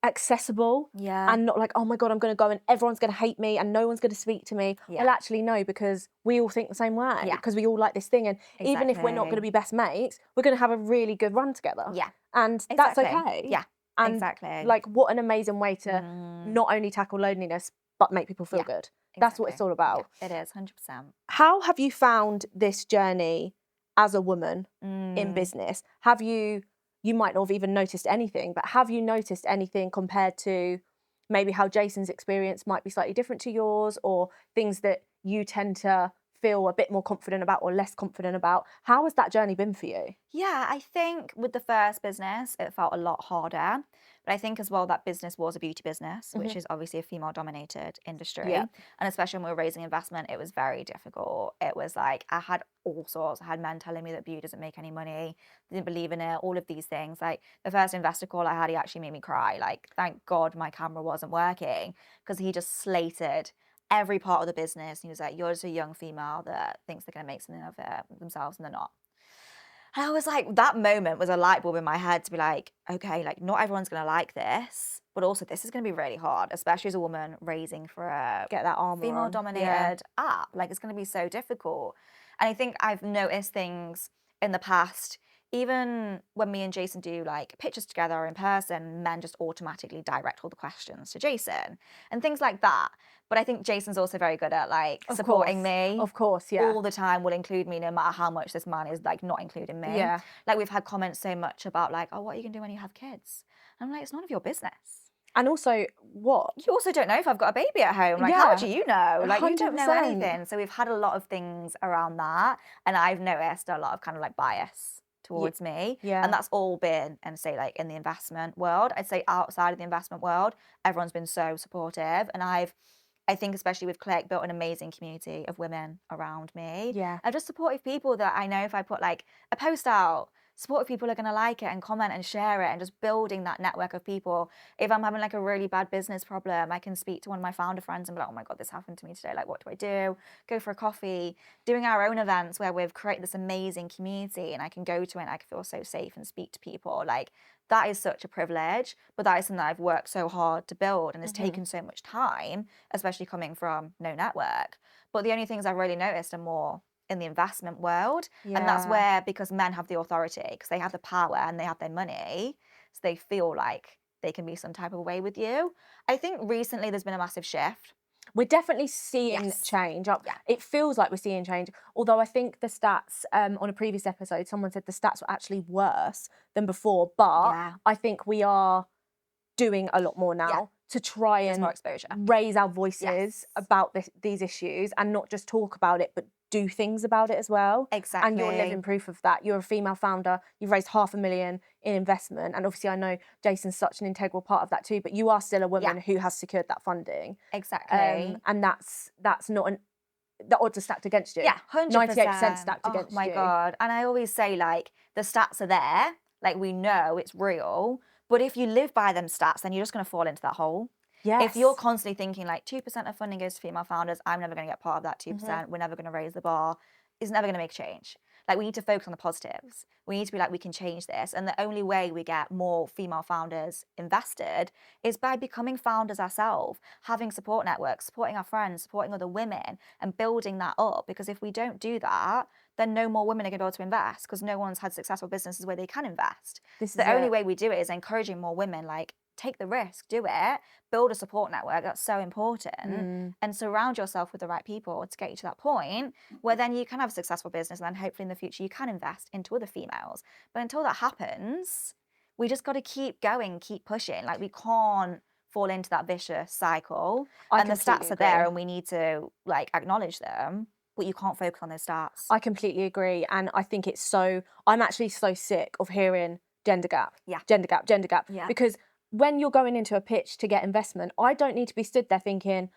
accessible, and not like, oh my God, I'm going to go and everyone's going to hate me and no one's going to speak to me. Well, actually, no, because we all think the same way, because we all like this thing. And even if we're not going to be best mates, we're going to have a really good run together. Yeah. And that's okay. Yeah, and exactly. Like, what an amazing way to not only tackle loneliness, but make people feel good. That's what it's all about. Yeah, it is, 100%. How have you found this journey as a woman in business? Have you might not have even noticed anything, but have you noticed anything compared to maybe how Jason's experience might be slightly different to yours, or things that you tend to feel a bit more confident about or less confident about? How has that journey been for you? Yeah, I think with the first business, it felt a lot harder. But I think as well that business was a beauty business, which is obviously a female-dominated industry. Yeah. And especially when we were raising investment, it was very difficult. It was like, I had all sorts. I had men telling me that beauty doesn't make any money, didn't believe in it, all of these things. Like, the first investor call I had, he actually made me cry. Like, thank God my camera wasn't working, because he just slated every part of the business. He was like, you're just a young female that thinks they're going to make something of it themselves, and they're not. And I was like, that moment was a light bulb in my head to be like, okay, like, not everyone's going to like this, but also this is going to be really hard, especially as a woman raising for a Get that armor female-dominated app. Like, it's going to be so difficult. And I think I've noticed things in the past, even when me and Jason do like pitches together or in person, men just automatically direct all the questions to Jason and things like that. But I think Jason's also very good at like supporting me. Of course, yeah. All the time will include me no matter how much this man is like not including me. Yeah. Like, we've had comments so much about like, oh, what are you going to do when you have kids? And I'm like, it's none of your business. And also, what? You also don't know if I've got a baby at home. Like, how do you know? Like, you don't know 100%. anything. So we've had a lot of things around that. And I've noticed a lot of kind of like bias towards me. Yeah. And that's all been, and say like in the investment world. I'd say outside of the investment world, everyone's been so supportive. And I think especially with Cliq, built an amazing community of women around me. Yeah. And just supportive people that I know if I put like a post out, supportive people are going to like it and comment and share it, and just building that network of people. If I'm having like a really bad business problem, I can speak to one of my founder friends and be like, oh my God, this happened to me today. Like, what do I do? Go for a coffee. Doing our own events where we've created this amazing community and I can go to it and I can feel so safe and speak to people. Like, that is such a privilege, but that is something that I've worked so hard to build, and it's taken so much time, especially coming from no network. But the only things I've really noticed are more in the investment world. And that's where, because men have the authority, because they have the power and they have their money, so they feel like they can be some type of way with you. I think recently there's been a massive shift. We're definitely seeing change. It feels like we're seeing change. Although I think the stats on a previous episode, someone said the stats were actually worse than before. But I think we are doing a lot more now to try and more exposure, raise our voices about these issues, and not just talk about it, but do things about it as well. Exactly. And you're living proof of that. You're a female founder. You've raised $500,000 in investment. And obviously I know Jason's such an integral part of that too, but you are still a woman who has secured that funding. Exactly. And that's not the odds are stacked against you. Yeah, 100%. 98% stacked against you. Oh my God. And I always say, like, the stats are there. Like, we know it's real. But if you live by them stats, then you're just going to fall into that hole. Yes. If you're constantly thinking like 2% of funding goes to female founders, I'm never going to get part of that 2%, we're never going to raise the bar, it's never going to make change. Like, we need to focus on the positives. We need to be like, we can change this. And the only way we get more female founders invested is by becoming founders ourselves, having support networks, supporting our friends, supporting other women, and building that up. Because if we don't do that, then no more women are going to be able to invest, because no one's had successful businesses where they can invest. The only way we do it is encouraging more women, like, take the risk, do it, build a support network. That's so important. And surround yourself with the right people to get you to that point where then you can have a successful business, and then hopefully in the future you can invest into other females. But until that happens, we just got to keep going, keep pushing. Like, we can't fall into that vicious cycle. And the stats are there and we need to like acknowledge them, but you can't focus on those stats. I completely agree. And I think I'm actually so sick of hearing gender gap. Gender gap. Because when you're going into a pitch to get investment, I don't need to be stood there thinking,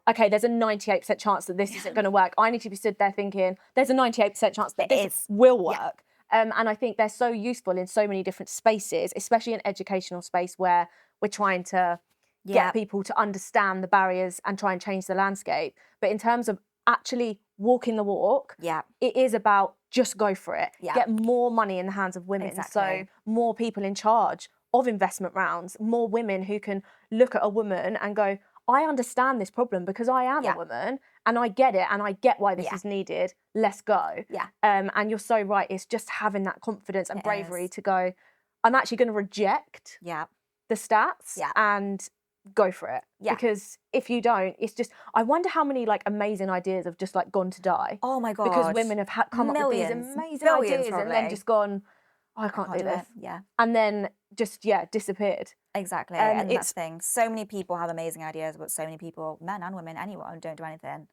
okay, there's a 98% chance that this isn't going to work. I need to be stood there thinking, there's a 98% chance that this will work. And I think they're so useful in so many different spaces, especially an educational space where we're trying to get people to understand the barriers and try and change the landscape. But in terms of actually walking the walk, it is about just go for it. Get more money in the hands of women. So more people in charge of investment rounds, more women who can look at a woman and go, I understand this problem because I am a woman and I get it and I get why this is needed. Let's go. And you're so right. It's just having that confidence and bravery to go, I'm actually going to reject the stats and go for it. Because if you don't, it's just, I wonder how many like amazing ideas have just like gone to die. Oh my God. Because women have come up with these amazing ideas and then just gone, I can't do this. And then just, disappeared. Exactly. And that's the thing. So many people have amazing ideas, but so many people, men and women, anyone, don't do anything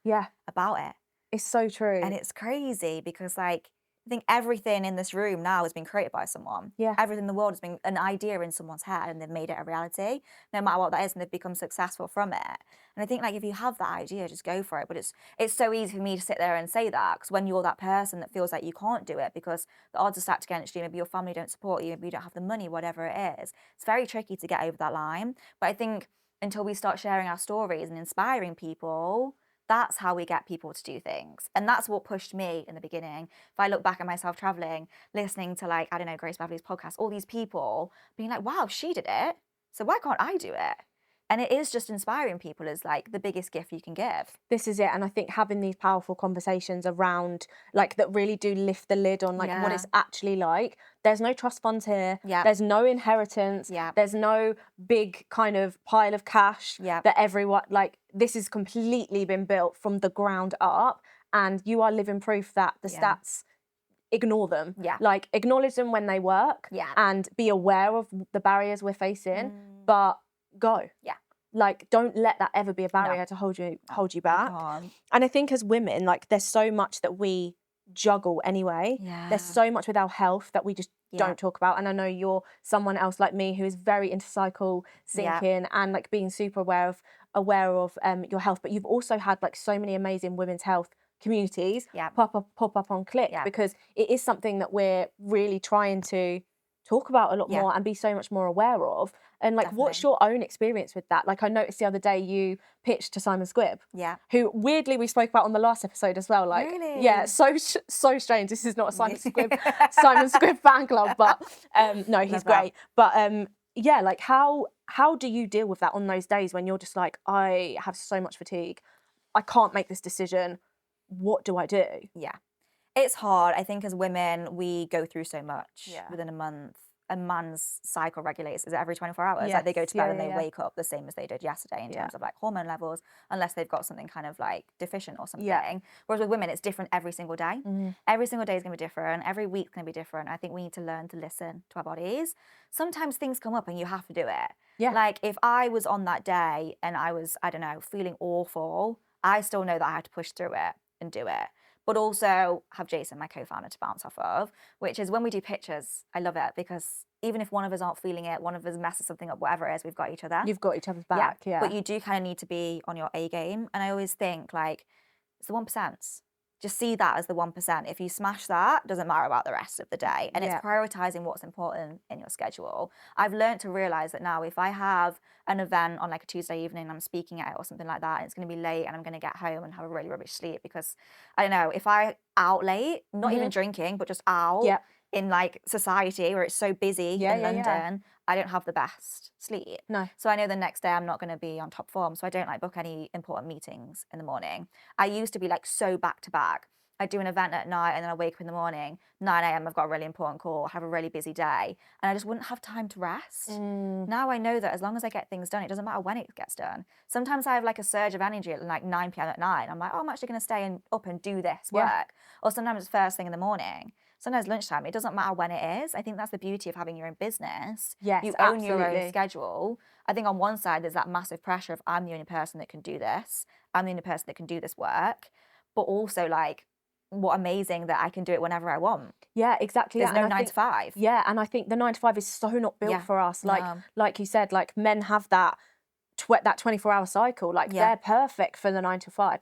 about it. It's so true. And it's crazy because, like, I think everything in this room now has been created by someone. Everything in the world has been an idea in someone's head and they've made it a reality, no matter what that is, and they've become successful from it. And I think, like, if you have that idea, just go for it. But it's so easy for me to sit there and say that, because when you're that person that feels like you can't do it because the odds are stacked against you, maybe your family don't support you, maybe you don't have the money, whatever it is, it's very tricky to get over that line. But I think until we start sharing our stories and inspiring people, that's how we get people to do things. And that's what pushed me in the beginning. If I look back at myself traveling, listening to, like, I don't know, Grace Beverly's podcast, all these people being like, wow, she did it, so why can't I do it? And it is just inspiring people is like the biggest gift you can give. This is it. And I think having these powerful conversations around, like, that really do lift the lid on, like, what it's actually like. There's no trust funds here. There's no inheritance. There's no big kind of pile of cash that everyone, like, this has completely been built from the ground up. And you are living proof that the stats, ignore them. Like, acknowledge them when they work and be aware of the barriers we're facing, but go. Like, don't let that ever be a barrier to hold you back. And I think as women, like, there's so much that we juggle anyway. There's so much with our health that we just don't talk about. And I know you're someone else like me who is very into cycle syncing and like being super aware of your health. But you've also had like so many amazing women's health communities pop up on Cliq because it is something that we're really trying to talk about a lot more and be so much more aware of. And like, what's your own experience with that? Like, I noticed the other day you pitched to Simon Squibb, who weirdly we spoke about on the last episode as well. Like, yeah, so strange. This is not a Simon Squibb fan club, but no, he's great. But yeah, like how do you deal with that on those days when you're just like, I have so much fatigue, I can't make this decision. What do I do? Yeah. It's hard. I think as women, we go through so much within a month. A man's cycle regulates is every 24 hours. Yes. Like they go to bed and they wake up the same as they did yesterday in terms of like hormone levels, unless they've got something kind of like deficient or something. Whereas with women, it's different every single day. Every single day is going to be different. Every week's going to be different. I think we need to learn to listen to our bodies. Sometimes things come up and you have to do it. Yeah. Like if I was on that day and I was, I don't know, feeling awful, I still know that I had to push through it and do it. But also have Jason, my co-founder, to bounce off of, which is when we do pictures, I love it because even if one of us aren't feeling it, one of us messes something up, whatever it is, we've got each other. You've got each other's back, But you do kind of need to be on your A game. And I always think like, it's the 1%. Just see that as the 1%. If you smash that, doesn't matter about the rest of the day. And it's prioritizing what's important in your schedule. I've learned to realize that now if I have an event on like a Tuesday evening, I'm speaking at it or something like that, and it's going to be late and I'm going to get home and have a really rubbish sleep because, I don't know, if I out late, not even drinking, but just out in like society where it's so busy in London, I don't have the best sleep. No. So I know the next day I'm not going to be on top form. So I don't like book any important meetings in the morning. I used to be like so back to back. I'd do an event at night and then I wake up in the morning, 9 a.m. I've got a really important call, have a really busy day, and I just wouldn't have time to rest. Now I know that as long as I get things done, it doesn't matter when it gets done. Sometimes I have like a surge of energy at like 9 p.m. at night. I'm like, oh, I'm actually going to stay up and do this work. Or sometimes it's first thing in the morning. Sometimes lunchtime. It doesn't matter when it is. I think that's the beauty of having your own business. Yes, you own your own schedule. I think on one side there's that massive pressure of I'm the only person that can do this. I'm the only person that can do this work. But also like, what amazing that I can do it whenever I want. Yeah, exactly. There's no 9 to 5. Yeah, and I think the 9 to 5 is so not built for us. Like you said, like men have that 24-hour cycle. Like they're perfect for the 9 to 5.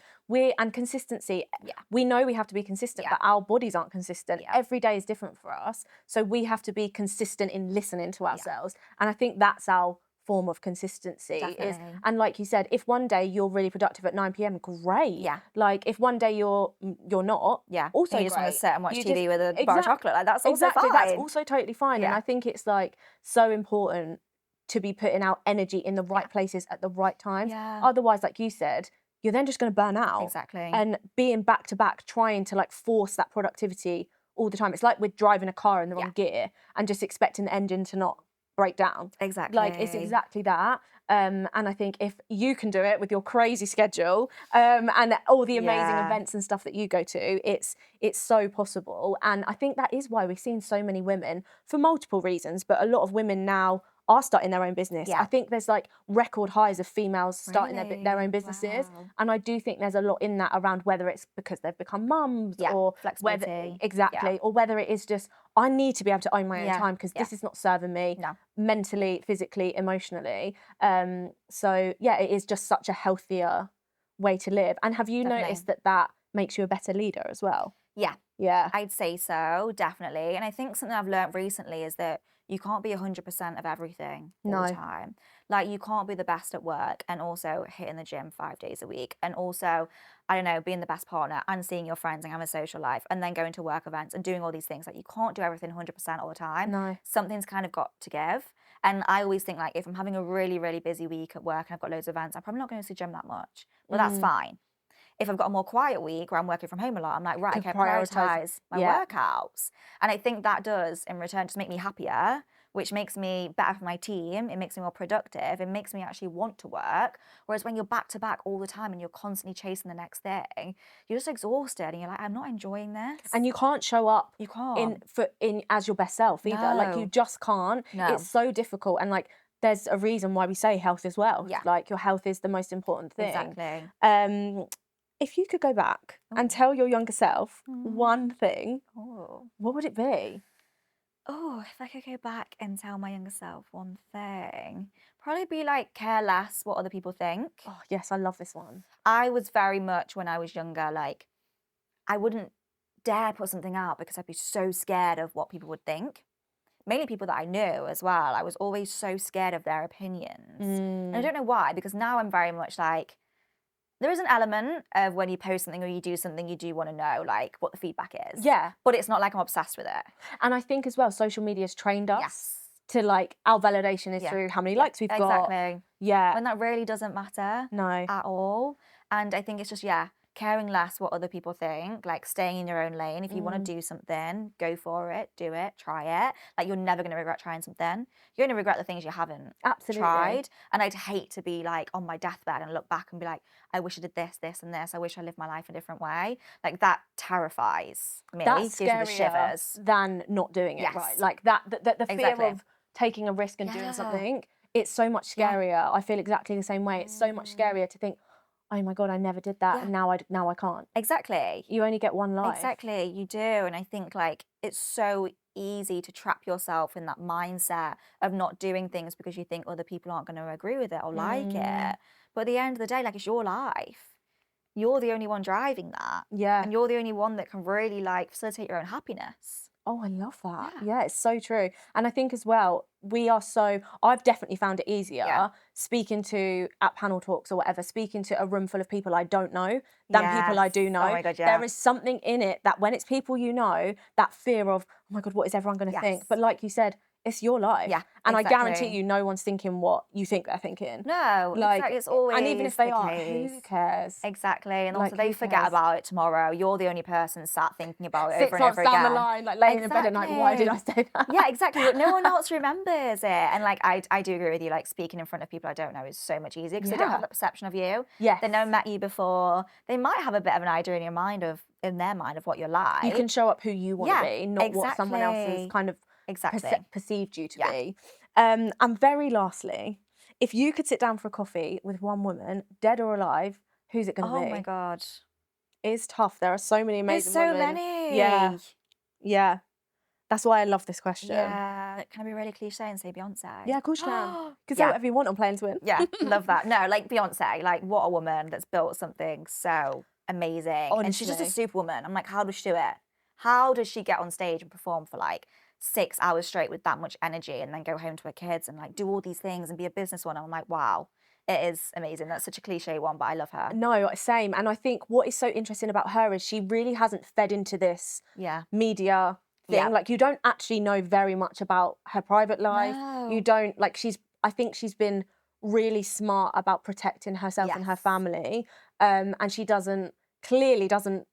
And consistency. We know we have to be consistent, but our bodies aren't consistent. Every day is different for us, so we have to be consistent in listening to ourselves. And I think that's our form of consistency. And like you said, if one day you're really productive at 9 p.m, great. Like if one day you're not, also you just want to sit and watch TV with a bar of chocolate, like that's also fine. That's also totally fine. And I think it's like so important to be putting out energy in the right places at the right times. Otherwise, like you said, you're then just going to burn out. Exactly. And being back to back, trying to like force that productivity all the time. It's like we're driving a car in the wrong gear and just expecting the engine to not break down. Exactly. Like it's exactly that. And I think if you can do it with your crazy schedule and all the amazing events and stuff that you go to, it's so possible. And I think that is why we're seeing so many women for multiple reasons, but a lot of women now are starting their own business. I think there's like record highs of females starting their own businesses. And I do think there's a lot in that around whether it's because they've become mums or whether or whether it is just, I need to be able to own my own time because this is not serving me mentally, physically, emotionally. So yeah, it is just such a healthier way to live. And have you noticed that makes you a better leader as well? Yeah. I'd say so, definitely. And I think something I've learned recently is that you can't be 100% of everything all the time. Like you can't be the best at work and also hitting the gym 5 days a week. And also, I don't know, being the best partner and seeing your friends and having a social life and then going to work events and doing all these things. Like you can't do everything 100% all the time. No. Something's kind of got to give. And I always think like if I'm having a really, really busy week at work and I've got loads of events, I'm probably not going to the gym that much. But that's fine. If I've got a more quiet week where I'm working from home a lot, I'm like, right, okay, prioritize my workouts. And I think that does, in return, just make me happier, which makes me better for my team. It makes me more productive. It makes me actually want to work. Whereas when you're back to back all the time and you're constantly chasing the next thing, you're just exhausted and you're like, I'm not enjoying this. And you can't show up in as your best self either. No. Like you just can't. No. It's so difficult. And like there's a reason why we say health is wealth. Like your health is the most important thing. Exactly. If you could go back and tell your younger self one thing, Oh. what would it be? Oh, if I could go back and tell my younger self one thing, probably be like, care less what other people think. Oh, yes, I love this one. I was very much, when I was younger, like, I wouldn't dare put something out because I'd be so scared of what people would think. Mainly people that I knew as well. I was always so scared of their opinions. And I don't know why, because now I'm very much like, there is an element of when you post something or you do something, you do want to know like what the feedback is. Yeah. But it's not like I'm obsessed with it. And I think as well, social media has trained us Yes. to like, our validation is through how many likes we've got. Exactly. Yeah. When that really doesn't matter No. at all. And I think it's just, caring less what other people think, like staying in your own lane. If you want to do something, go for it, do it, try it. Like, you're never going to regret trying something. You're going to regret the things you haven't tried. And I'd hate to be like on my deathbed and look back and be like, I wish I did this, this, and this. I wish I lived my life a different way. Like, that terrifies me. That's gives me the scarier shivers than not doing it, Yes. right? Like the fear Exactly. of taking a risk and doing something, it's so much scarier. I feel exactly the same way. It's so much scarier to think, oh my God, I never did that, and now I can't. Exactly. You only get one life. Exactly, you do. And I think like it's so easy to trap yourself in that mindset of not doing things because you think other people aren't going to agree with it or like it. But at the end of the day, like, it's your life. You're the only one driving that. Yeah. And you're the only one that can really like facilitate your own happiness. Oh, I love that. Yeah, it's so true. And I think as well, I've definitely found it easier speaking to, at panel talks or whatever, speaking to a room full of people I don't know than people I do know. Oh my God, yeah. There is something in it that when it's people you know, that fear of, oh my God, what is everyone going to think? But like you said, it's your life. Yeah, and exactly. I guarantee you no one's thinking what you think they're thinking. No, like, exactly. It's always and even if they the are, case. who cares? Exactly. And Like, also they who forget cares? about it tomorrow. You're the only person sat thinking about it 6 over and months over down again. the line, like laying in bed at night, why did I say that? Yeah, exactly. But no one else remembers it. And like, I do agree with you, like speaking in front of people I don't know is so much easier because they don't have that perception of you. Yes. They've never met you before. They might have a bit of an idea in their mind of what you're like. You can show up who you want to be, not what someone else has kind of perceived you to be. And very lastly, if you could sit down for a coffee with one woman, dead or alive, who's it going to be? Oh my God. It's tough. There are so many amazing There's so women. many. Yeah. That's why I love this question. Yeah. Can I be really cliche and say Beyonce? Yeah, of course you can. You can say whatever you want on Play and Twin. Yeah, love that. No, like Beyonce, like what a woman that's built something so amazing. Honestly. And she's just a superwoman. I'm like, how does she do it? How does she get on stage and perform for like 6 hours straight with that much energy and then go home to her kids and like do all these things and be a businesswoman? I'm like, wow, it is amazing. That's such a cliche one, but I love her. No, same. And I think what is so interesting about her is she really hasn't fed into this media thing. Like, you don't actually know very much about her private life. No. You don't, like, I think she's been really smart about protecting herself and her family. And she clearly doesn't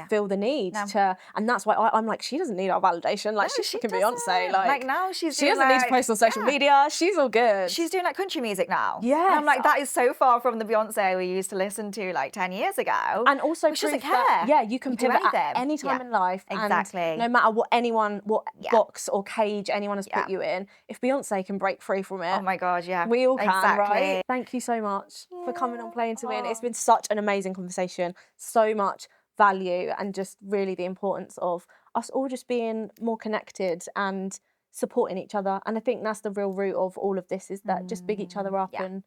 feel the need to, and that's why I'm like, she doesn't need our validation. Like, she's fucking Beyonce. Like now she doesn't need to post on social media. She's all good. She's doing like country music now. Yeah, and I'm like, that is so far from the Beyonce we used to listen to like 10 years ago. And also, she doesn't care. care. You can pivot at any time in life. Exactly. And no matter what box or cage anyone has put you in, if Beyonce can break free from it, oh my God, we all can, right? Thank you so much for coming on Playing to Win. It's been such an amazing conversation. So much value, and just really the importance of us all just being more connected and supporting each other. And I think that's the real root of all of this, is that just big each other up. And,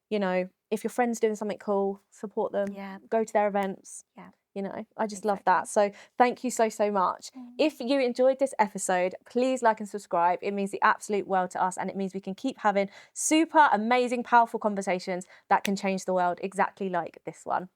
you know, if your friend's doing something cool, support them, go to their events. You know, I just love that. So thank you so much. If you enjoyed this episode, please like and subscribe. It means the absolute world to us, and it means we can keep having super amazing, powerful conversations that can change the world, exactly like this one.